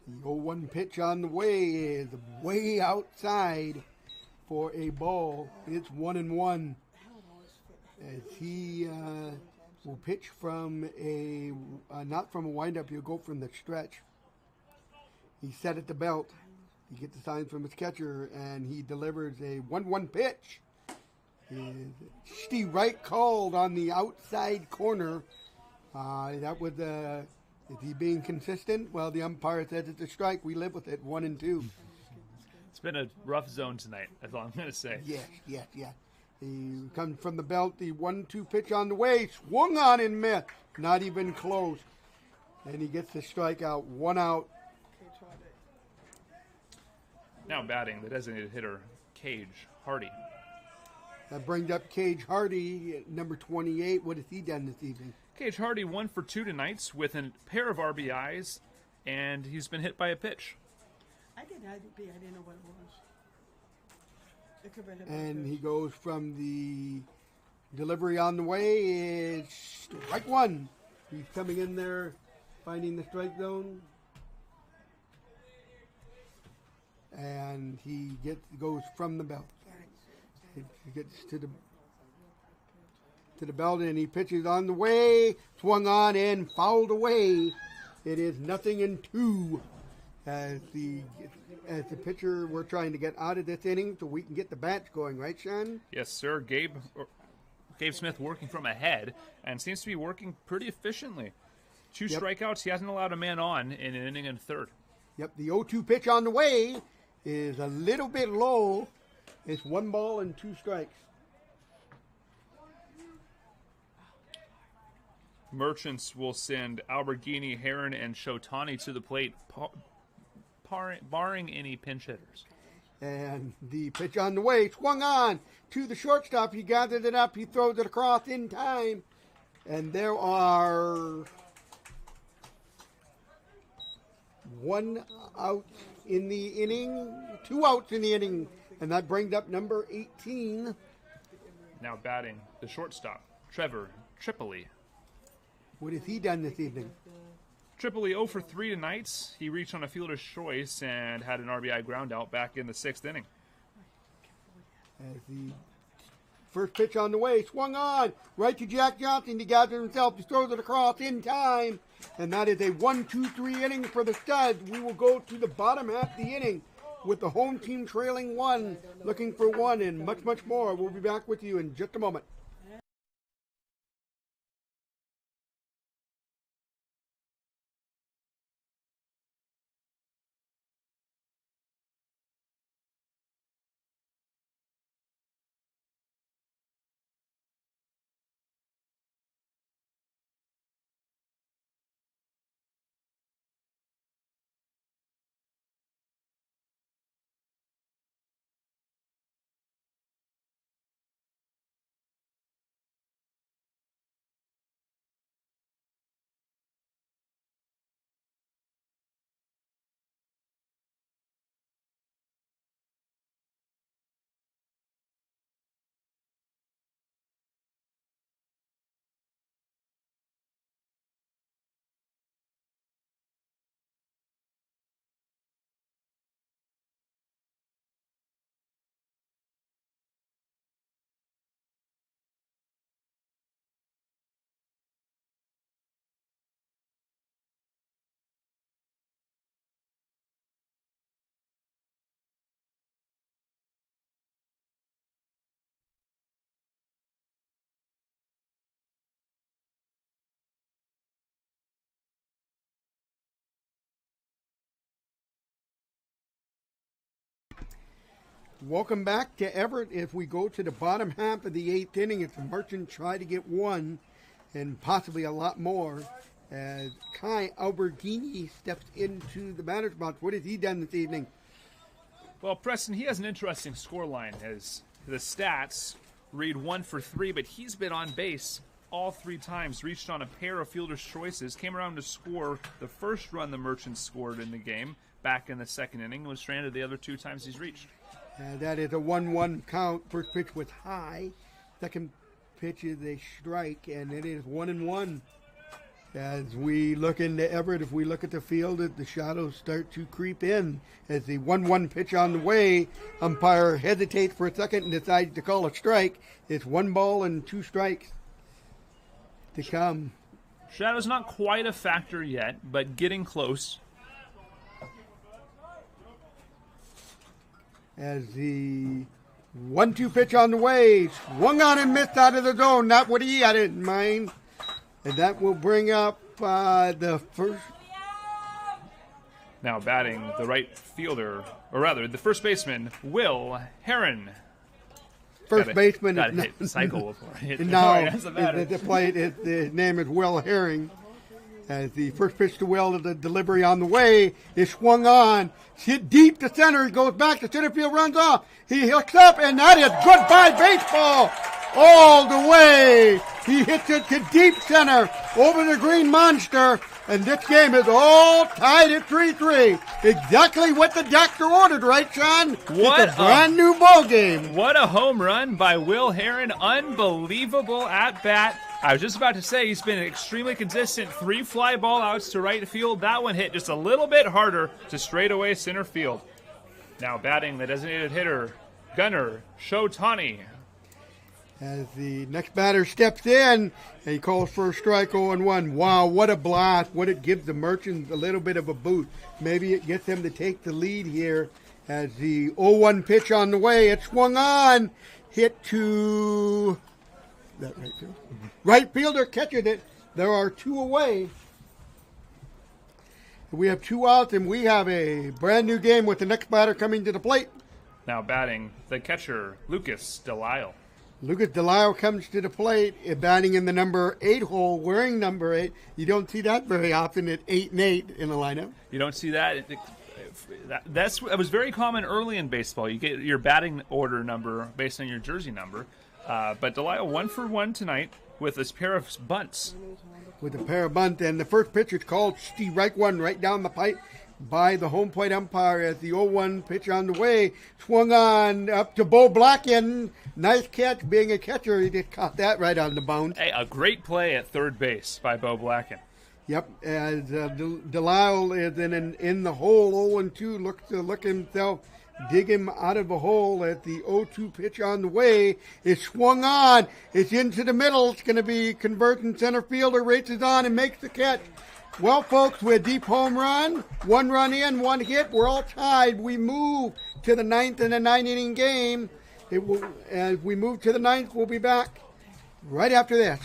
The 0-1 pitch on the way is way outside for a ball. It's 1-1 as he will pitch from a not from a windup. He'll go from the stretch. He's set at the belt. He gets the signs from his catcher, and he delivers a 1-1 pitch. Steve Wright called on the outside corner. That was is he being consistent? Well, the umpire says it's a strike. We live with it. 1-2. It's been a rough zone tonight. That's all I'm going to say. Yes. He comes from the belt. The 1-2 pitch on the way. Swung on and missed. Not even close. And he gets the strikeout. 1 out. Now batting, the designated hitter, Cage Hardy. That brings up Cage Hardy, number 28. What has he done this evening? Cage Hardy 1 for 2 tonight with a pair of RBIs, and he's been hit by a pitch. I did IDP. I didn't know what it was. It could have been a And he pitch. goes from the delivery on the way. It's strike 1. He's coming in there, finding the strike zone. And he goes from the belt. He gets to the belt, and he pitches on the way, swung on and fouled away. It is 0-2 as the pitcher. We're trying to get out of this inning so we can get the bats going, right, Sean? Yes, sir. Gabe Smith working from ahead and seems to be working pretty efficiently. 2 Yep. strikeouts. He hasn't allowed a man on in an inning and a third. Yep, the 0-2 pitch on the way is a little bit low. It's 1 ball and 2 strikes. Merchants will send Alberghini, Heron, and Shotani to the plate, barring any pinch hitters. And the pitch on the way, swung on to the shortstop. He gathers it up. He throws it across in time. And there are 1 out in the inning, 2 outs in the inning. And that brings up number 18. Now batting, the shortstop, Trevor Tripoli. What has he done this evening? Tripoli 0 for 3 tonight. He reached on a fielder's choice and had an RBI ground out back in the 6th inning. As the first pitch on the way, swung on, right to Jack Johnson. He gathers himself, he throws it across in time. And that is a 1-2-3 inning for the Studs. We will go to the bottom half of the inning with the home team trailing 1, looking for 1, and much, much more. We'll be back with you in just a moment. Welcome back to Everett. If we go to the bottom half of the 8th inning, it's a Merchant try to get 1 and possibly a lot more as Kai Alberghini steps into the batter's box. What has he done this evening? Well, Preston, he has an interesting scoreline as the stats read 1 for 3, but he's been on base all 3 times, reached on a pair of fielder's choices, came around to score the first run the Merchants scored in the game back in the 2nd inning, and was stranded the other 2 times he's reached. That is a 1-1 count. First pitch was high. Second pitch is a strike, and it is 1-1. As we look into Everett, if we look at the field, the shadows start to creep in. As the 1-1 pitch on the way, umpire hesitates for a second and decides to call a strike. It's 1 ball and 2 strikes to come. Shadow's not quite a factor yet, but getting close. As the 1-2 pitch on the way. Swung on and missed out of the zone. Not what he had in mind. And that will bring up the first. Now batting the right fielder, or rather the first baseman, Will Heron. First baseman Got is hit the cycle before. no. Doesn't matter. His name is Will Herring. As the first pitch to Will, the delivery on the way is swung on. Hit deep to center. He goes back to center field, runs off. He hooks up, and that is goodbye baseball all the way. He hits it to deep center over the green monster. And this game is all tied at 3-3. Exactly what the doctor ordered, right, Sean? What it's a brand new ball game. What a home run by Will Heron. Unbelievable at bat. I was just about to say he's been extremely consistent. 3 fly ball outs to right field. That one hit just a little bit harder to straightaway center field. Now batting the designated hitter, Gunnar Shotani. As the next batter steps in, he calls for a strike 0-1. Wow, what a blast. What it gives the Merchants a little bit of a boost. Maybe it gets them to take the lead here as the 0-1 pitch on the way. It swung on, hit to that right field. Right fielder catches it. There are 2 away. We have 2 outs, and we have a brand new game with the next batter coming to the plate. Now batting the catcher, Lucas Delisle. Lucas Delisle comes to the plate, batting in the number 8 hole, wearing number 8. You don't see that very often at 8 and 8 in the lineup. You don't see that. That was very common early in baseball. You get your batting order number based on your jersey number. But Delisle 1 for 1 tonight with this pair of bunts. With a pair of bunts, and the first pitch is called strike 1 right down the pipe by the home plate umpire as the 0-1 pitch on the way. Swung on up to Bo Blacken. Nice catch. Being a catcher, he just caught that right on the bounce. Hey, a great play at third base by Bo Blacken. Yep, as Delisle is in the hole, 0-2, look himself, dig him out of the hole at the 0-2 pitch on the way. It's swung on. It's into the middle. It's going to be converting center fielder, races on and makes the catch. Well, folks, we're a deep home run. 1 run in, 1 hit. We're all tied. We move to the 9th in a 9-inning game. As we move to the 9th, we'll be back right after this.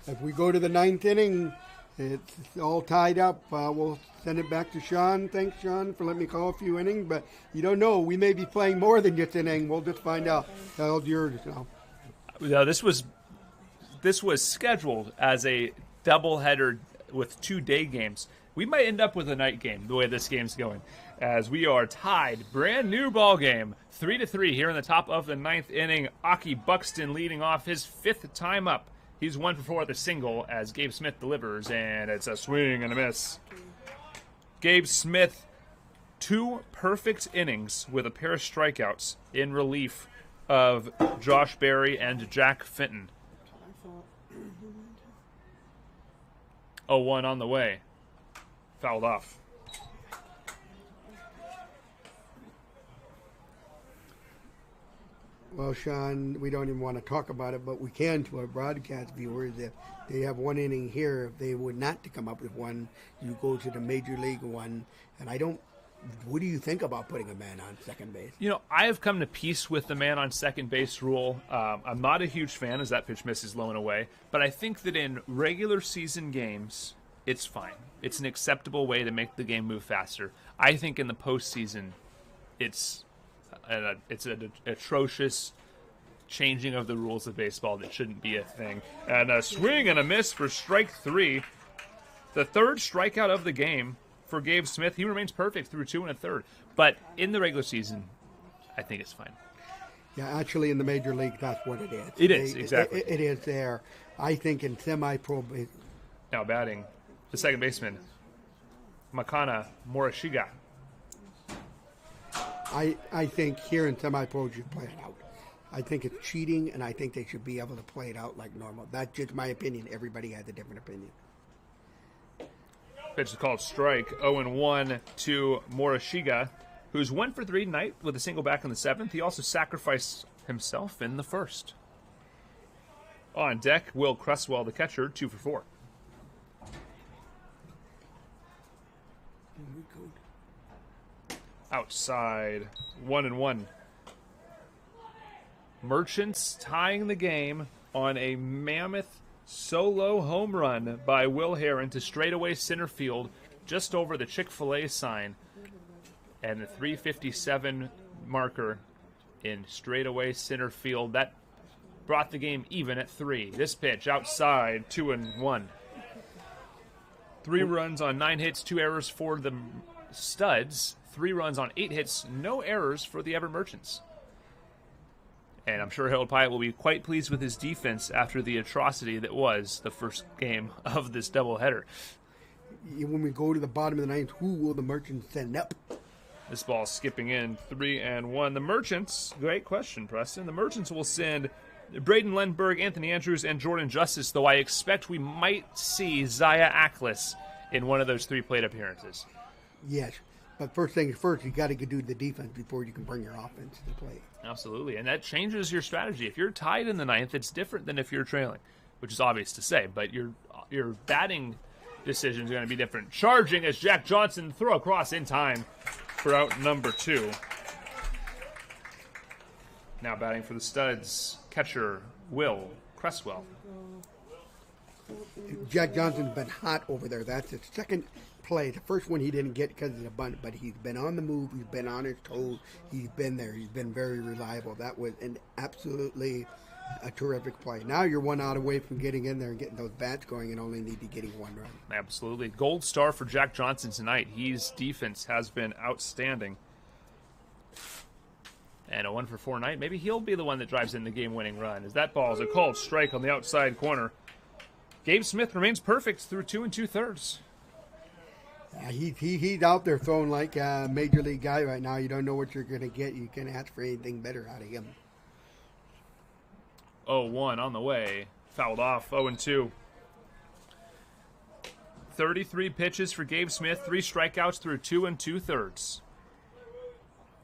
If we go to the 9th inning, it's all tied up. We'll send it back to Sean. Thanks, Sean, for letting me call a few innings. But you don't know. We may be playing more than just an inning. We'll just find out. How yours now. No, this was scheduled as a doubleheader with 2 day games. We might end up with a night game the way this game's going, as we are tied. Brand new ball game, 3-3 here in the top of the 9th inning. Aki Buxton leading off his 5th time up. He's 1 for 4 with a single as Gabe Smith delivers, and it's a swing and a miss. Gabe Smith, 2 perfect innings with a pair of strikeouts in relief of Josh Berry and Jack Fenton. 0-1 on the way. Fouled off. Well, Sean, we don't even want to talk about it, but we can to our broadcast viewers. If they have one inning here, if they would not to come up with one, you go to the Major League one. And I don't. What do you think about putting a man on second base? I have come to peace with the man on second base rule. I'm not a huge fan as that pitch misses low and away, but I think that in regular season games, it's fine. It's an acceptable way to make the game move faster. I think in the postseason, it's an atrocious changing of the rules of baseball that shouldn't be a thing. And a swing and a miss for strike 3. The third strikeout of the game for Gabe Smith. He remains perfect through 2 1/3. But in the regular season, I think it's fine. Yeah, actually, in the Major League, that's what it is. It is, exactly. It is there. I think in semi-pro, Now batting, the second baseman, Makana Morishige. I think here in semi-pro, you should play it out. I think it's cheating, and I think they should be able to play it out like normal. That's just my opinion. Everybody has a different opinion. Pitch is called strike. 0-1 to Morishige, who's 1 for 3 tonight with a single back in the 7th. He also sacrificed himself in the 1st. On deck, Will Cresswell, the catcher, 2 for 4. Outside, 1-1. Merchants tying the game on a mammoth solo home run by Will Heron to straightaway center field just over the Chick-fil-A sign. And the 3:57 marker in straightaway center field. That brought the game even at 3. This pitch outside, 2-1. 3 runs on 9 hits, 2 errors for the Studs. 3 runs on 8 hits, no errors for the Everett Merchants. And I'm sure Harold Pyatt will be quite pleased with his defense after the atrocity that was the first game of this doubleheader. When we go to the bottom of the 9th, who will the Merchants send up? This ball skipping in, 3-1. The Merchants, great question, Preston. The Merchants will send Braden Lindbergh, Anthony Andrews, and Jordan Justice, though I expect we might see Zaya Ackles in one of those 3 plate appearances. Yes, but first things first, you got to do the defense before you can bring your offense to play. Absolutely, and that changes your strategy. If you're tied in the 9th, it's different than if you're trailing, which is obvious to say, but your batting decision is going to be different. Charging as Jack Johnson throw across in time for out number 2. Now batting for the Studs, catcher Will Cresswell. Jack Johnson's been hot over there. That's his second play. The first one he didn't get because of the bunt, but he's been on the move. He's been on his toes. He's been there. He's been very reliable. That was absolutely a terrific play. Now you're 1 out away from getting in there and getting those bats going and only need to getting 1 run. Absolutely. Gold star for Jack Johnson tonight. His defense has been outstanding. And a 1 for 4 night. Maybe he'll be the one that drives in the game-winning run, as that ball is a called strike on the outside corner. Gabe Smith remains perfect through 2 2/3. He's out there throwing like a major league guy right now. You don't know what you're going to get. You can't ask for anything better out of him. 0-1 on the way. Fouled off. 0-2. 33 pitches for Gabe Smith. 3 strikeouts through 2 2/3.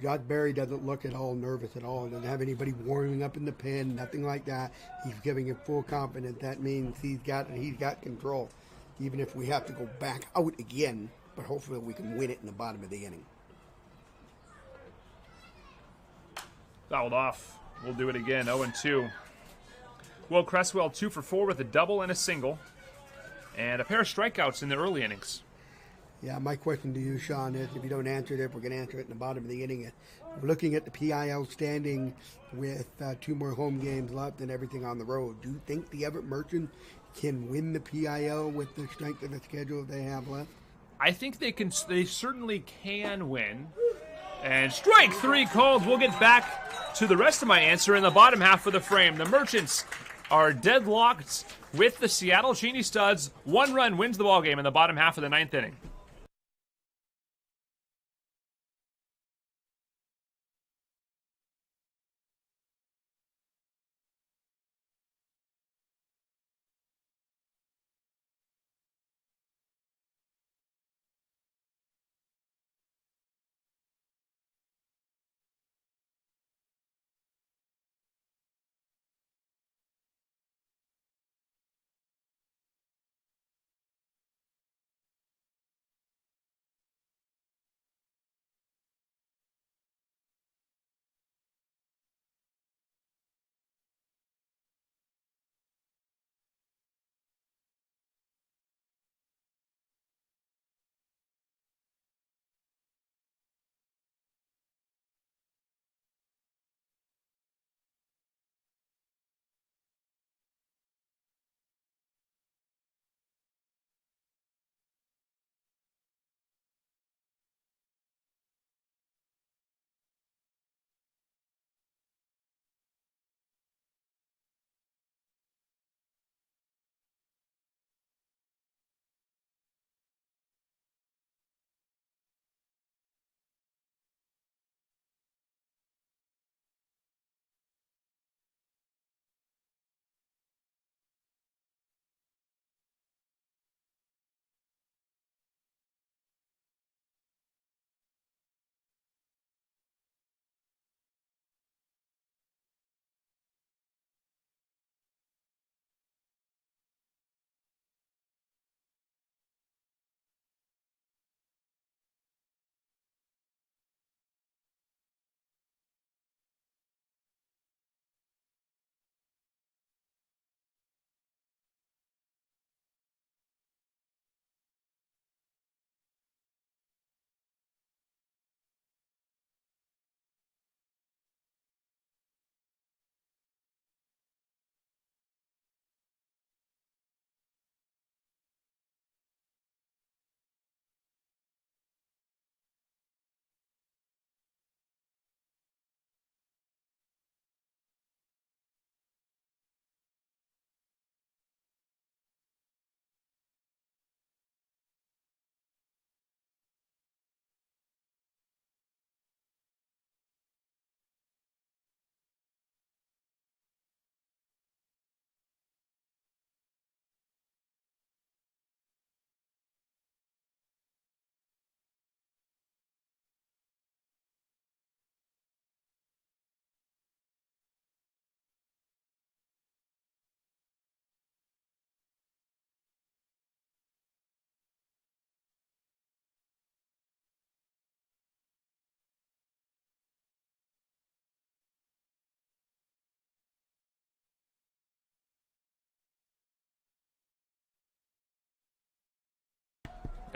Josh Berry doesn't look at all nervous at all. Doesn't have anybody warming up in the pen, nothing like that. He's giving him full confidence. That means he's got control, even if we have to go back out again. But hopefully we can win it in the bottom of the inning. Fouled off. We'll do it again. 0-2. Will Cresswell 2 for 4 with a double and a single, and a pair of strikeouts in the early innings. Yeah, my question to you, Sean, is if you don't answer it, we're going to answer it in the bottom of the inning. We're looking at the PIL standing with 2 more home games left and everything on the road. Do you think the Everett Merchants can win the PIL with the strength of the schedule they have left? I think they can. They certainly can win. And strike 3 called. We'll get back to the rest of my answer in the bottom half of the frame. The Merchants are deadlocked with the Seattle Cheney Studs. 1 run wins the ballgame in the bottom half of the 9th inning.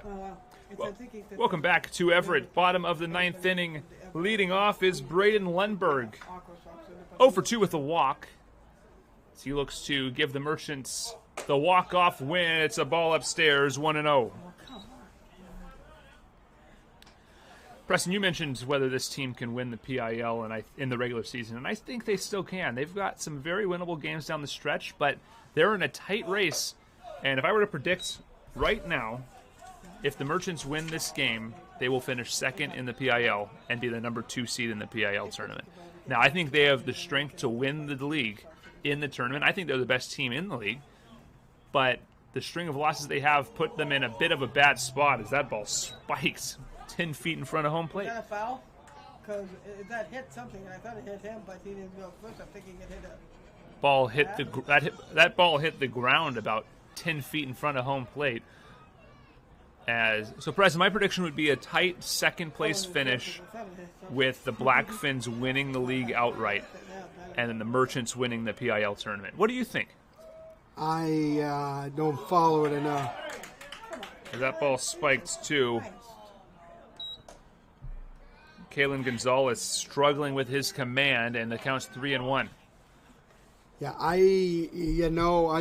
wow. I think he said Welcome back to Everett. Bottom of the ninth inning. Leading off is Braden Lundberg. Aqua Sox in the 0 for 2 with a walk. As he looks to give the Merchants the walk-off win. It's a ball upstairs, 1-0. Oh, come on. Preston, you mentioned whether this team can win the PIL in the regular season, and I think they still can. They've got some very winnable games down the stretch, but they're in a tight race. And if I were to predict right now, if the Merchants win this game, they will finish second in the PIL and be the number 2 seed in the PIL tournament. Now, I think they have the strength to win the league in the tournament. I think they're the best team in the league, but the string of losses they have put them in a bit of a bad spot as that ball spikes 10 feet in front of home plate. Is that a foul? Because that hit something. I thought it hit him, but he didn't go first. I'm thinking it hit a... Ball hit that ball hit the ground about 10 feet in front of home plate. So, Preston, my prediction would be a tight second-place finish with the Blackfins winning the league outright and then the Merchants winning the PIL tournament. What do you think? I don't follow it enough. That ball spiked too. Kalen Gonzalez struggling with his command, and the count's 3-1. Yeah, I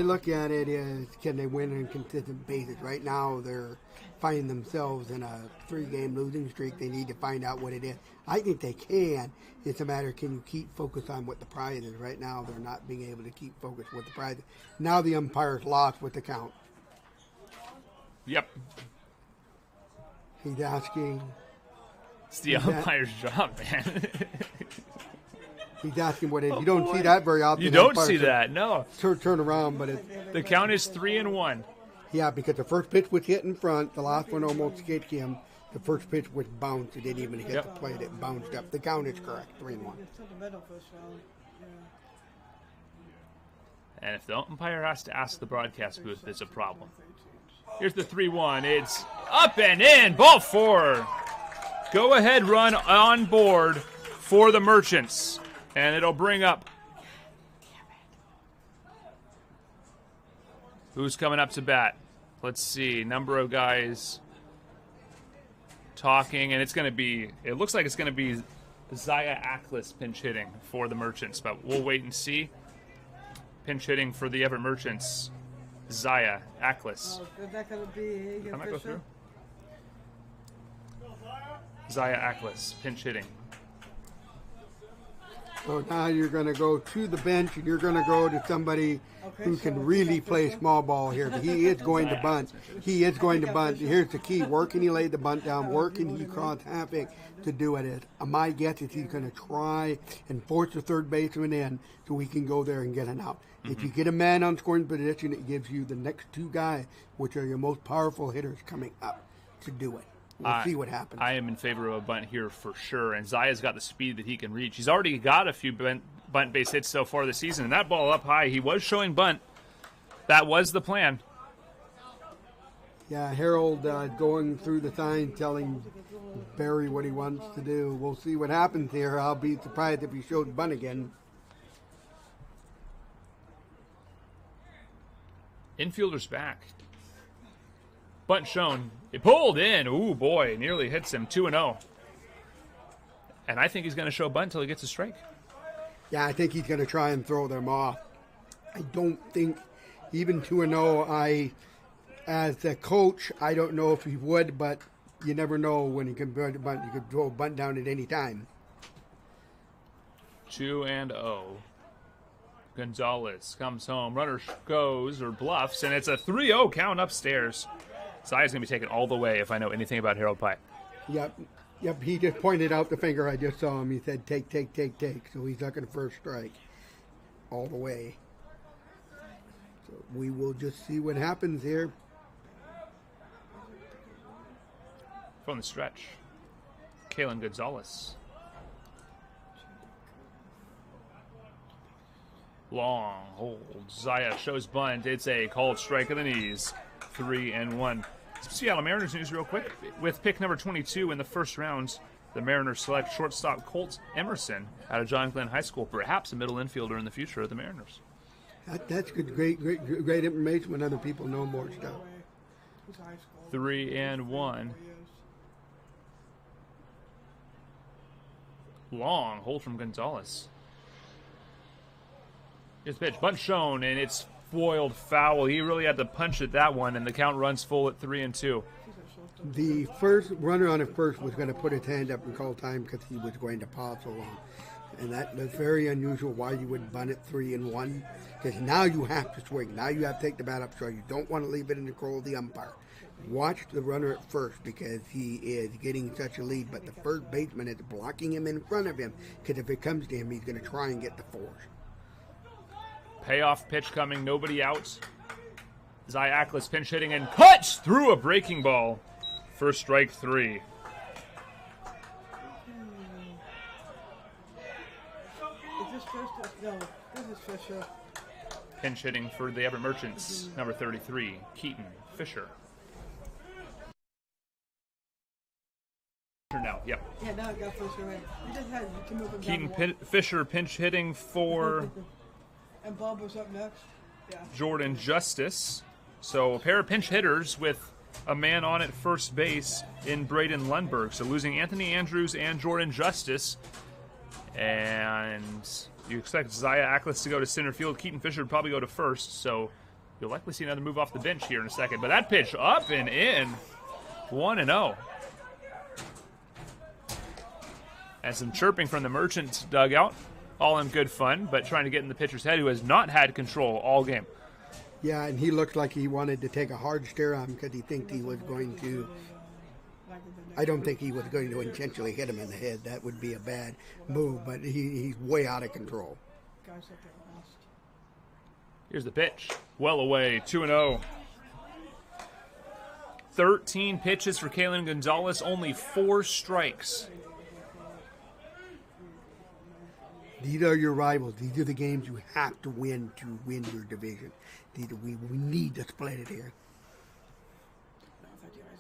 look at it as can they win on consistent basis. Right now, they're finding themselves in a 3-game losing streak. They need to find out what it is. I think they can. It's a matter of can you keep focused on what the prize is. Right now, they're not being able to keep focused with the prize. Now the umpire's lost with the count. Yep. He's asking. It's the umpire's job, man. He's asking what it is. You don't see that very often. You don't see that, no. Turn around, but it's... The count is 3-1. Yeah, because the first pitch was hit in front. The last one almost escaped him. The first pitch was bounced. It didn't even hit the plate. It bounced up. The count is correct. 3-1. It's in the middle first round. Yeah. And if the umpire has to ask the broadcast booth, it's a problem. Here's the 3-1. It's up and in. Ball 4. Go ahead run on board for the Merchants. And it'll bring up... Who's coming up to bat? Let's see. Number of guys talking. And it's going to be... It looks like it's going to be Zaya Ackles pinch hitting for the Merchants. But we'll wait and see. Pinch hitting for the Everett Merchants. Zaya Ackles. Oh, is that going to be Can I go through? Zaya Ackles, pinch hitting. So now you're going to go to the bench and you're going to go to somebody who can really play small ball here. But he is going to bunt. He is going to bunt. Here's the key. Where can he lay the bunt down? Where can he cross halfway to do it? My guess is he's going to try and force the third baseman in so he can go there and get an out. If you get a man on scoring position, it gives you the next 2 guys, which are your most powerful hitters, coming up to do it. We'll see what happens. I am in favor of a bunt here for sure, and Zaya's got the speed that he can reach. He's already got a few bunt base hits so far this season, and that ball up high, he was showing bunt. That was the plan. Yeah, Harold going through the sign telling Barry what he wants to do. We'll see what happens here. I'll be surprised if he showed bunt again. Infielder's back. Bunt shown. It pulled in. Ooh, boy. Nearly hits him. 2-0. And I think he's going to show bunt until he gets a strike. Yeah, I think he's going to try and throw them off. I don't think, even 2-0, as a coach, I don't know if he would, but you never know when he can bunt. You could throw a bunt down at any time. 2-0. Gonzalez comes home. Runner goes or bluffs, and it's a 3-0 count upstairs. Zaya's going to be taken all the way if I know anything about Harold Pye. Yep. He just pointed out the finger. I just saw him. He said, take. So he's looking for a strike all the way. So we will just see what happens here. From the stretch, Kalen Gonzalez. Long hold. Zaya shows bunt. It's a called strike of the knees. 3-1. Seattle Mariners news real quick. With pick number 22 in the first round, the Mariners select shortstop Colt Emerson out of John Glenn High School, perhaps a middle infielder in the future of the Mariners. That's good, great information when other people know more stuff. Who's high school? 3-1. Long hold from Gonzalez. Here's the pitch. Bunt shown, and it's foiled foul. He really had to punch at that one, and the count runs full at 3-2. The first runner on at first was going to put his hand up and call time because he was going to pause so long. And that was very unusual why you would bunt it 3-1. Because now you have to swing. Now you have to take the bat up, so you don't want to leave it in the control of the umpire. Watch the runner at first because he is getting such a lead, but the first baseman is blocking him in front of him because if it comes to him, he's going to try and get the force. Payoff pitch coming, nobody out. Ziaklis pinch hitting and cuts through a breaking ball. First strike 3. Is this first? No, this is Fisher. Pinch hitting for the Everett Merchants, number 33, Keaton Fisher. Now, yep. Yeah, now I got Fisher in. You just had to move him Keaton down one. Fisher pinch hitting for And Bob was up next. Yeah. Jordan Justice. So a pair of pinch hitters with a man on at first base in Braden Lundberg. So losing Anthony Andrews and Jordan Justice. And you expect Ziaklis to go to center field. Keaton Fisher would probably go to first. So you'll likely see another move off the bench here in a second. But that pitch up and in. 1-0. And some chirping from the Merchants dugout. All in good fun, but trying to get in the pitcher's head, who has not had control all game. Yeah, and he looked like he wanted to take a hard stare at him because he think he was going to. I don't think he was going to intentionally hit him in the head. That would be a bad move, but he's way out of control. Guys up there last. Here's the pitch. Well away, 2-0. 13 pitches for Kalen Gonzalez, only 4 strikes. These are your rivals. These are the games you have to win your division. We need to split it here.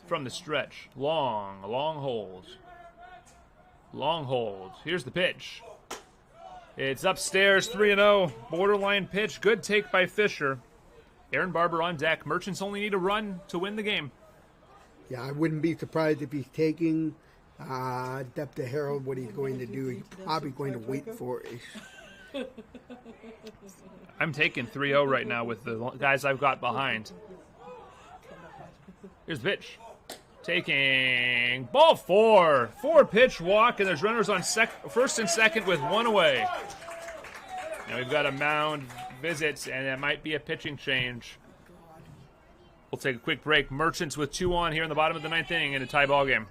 From the stretch. Long hold. Long hold. Here's the pitch. It's upstairs, 3-0. Borderline pitch. Good take by Fisher. Aaron Barber on deck. Merchants only need a run to win the game. Yeah, I wouldn't be surprised if he's taking up to Harold what he's going to do. He's probably going to wait for it. I'm taking 3-0 right now with the guys I've got behind. Here's the pitch. Taking ball 4. 4-pitch walk, and there's runners on first and second with 1 away. Now we've got a mound visit, and it might be a pitching change. We'll take a quick break. Merchants with 2 on here in the bottom of the 9th inning in a tie ball game.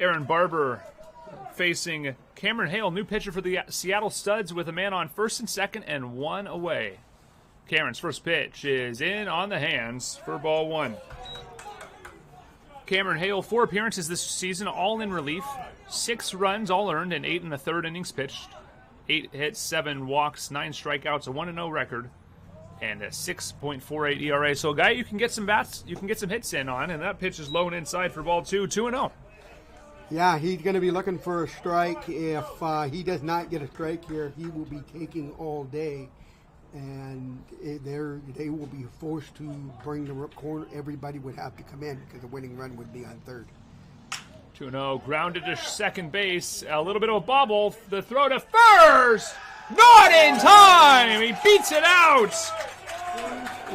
Aaron Barber facing Cameron Hale, new pitcher for the Seattle Studs, with a man on first and second and one away. Cameron's first pitch is in on the hands for ball one. Cameron Hale, 4 appearances this season, all in relief. 6 runs, all earned, and 8 in the third innings pitched. 8 hits, 7 walks, 9 strikeouts, a 1-0 record, and a 6.48 ERA. So a guy you can get some bats, you can get some hits in on, and that pitch is low and inside for ball 2, 2-0. Yeah, he's going to be looking for a strike. If he does not get a strike here, he will be taking all day. And they will be forced to bring the corner. Everybody would have to come in because the winning run would be on third. 2-0, grounded to second base. A little bit of a bobble. The throw to first. Not in time. He beats it out.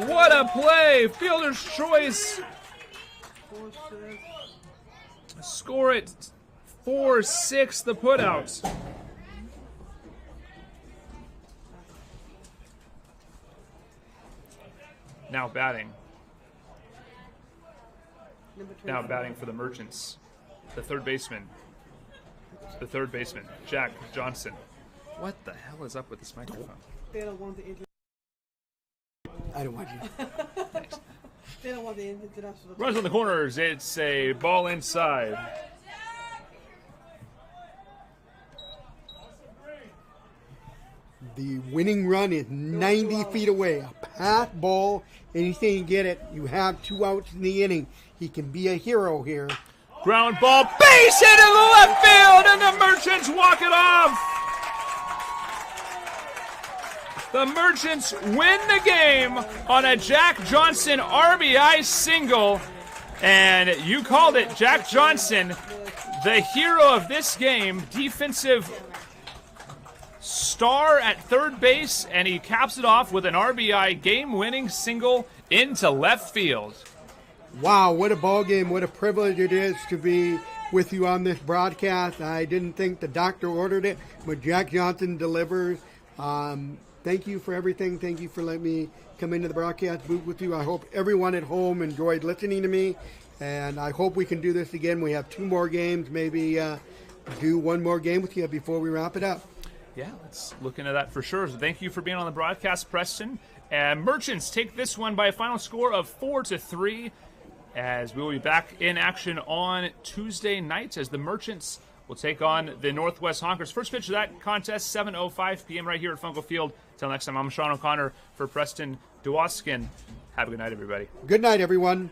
What a play. Fielder's choice. Score it 4-6, the putouts. Now batting. Now batting for the Merchants. The third baseman, Jack Johnson. What the hell is up with this microphone? They don't want the inter- I don't want you. They don't want the international. Runs on the corners. It's a ball inside. The winning run is 90 feet away. A path ball, anything you get it. You have 2 outs in the inning. He can be a hero here. Ground ball, base hit in the left field, and the Merchants walk it off. The Merchants win the game on a Jack Johnson RBI single. And you called it, Jack Johnson, the hero of this game, defensive star at third base, and he caps it off with an RBI game-winning single into left field. Wow, what a ball game. What a privilege it is to be with you on this broadcast. I didn't think the doctor ordered it, but Jack Johnson delivers. Thank you for everything. Thank you for letting me come into the broadcast booth with you. I hope everyone at home enjoyed listening to me, and I hope we can do this again. We have 2 more games, maybe do 1 more game with you before we wrap it up. Yeah, let's look into that for sure. So thank you for being on the broadcast, Preston. And Merchants take this one by a final score of 4-3, as we will be back in action on Tuesday night as the Merchants will take on the Northwest Honkers. First pitch of that contest, 7:05 p.m. right here at Funko Field. Until next time, I'm Sean O'Connor for Preston Dwoskin. Have a good night, everybody. Good night, everyone.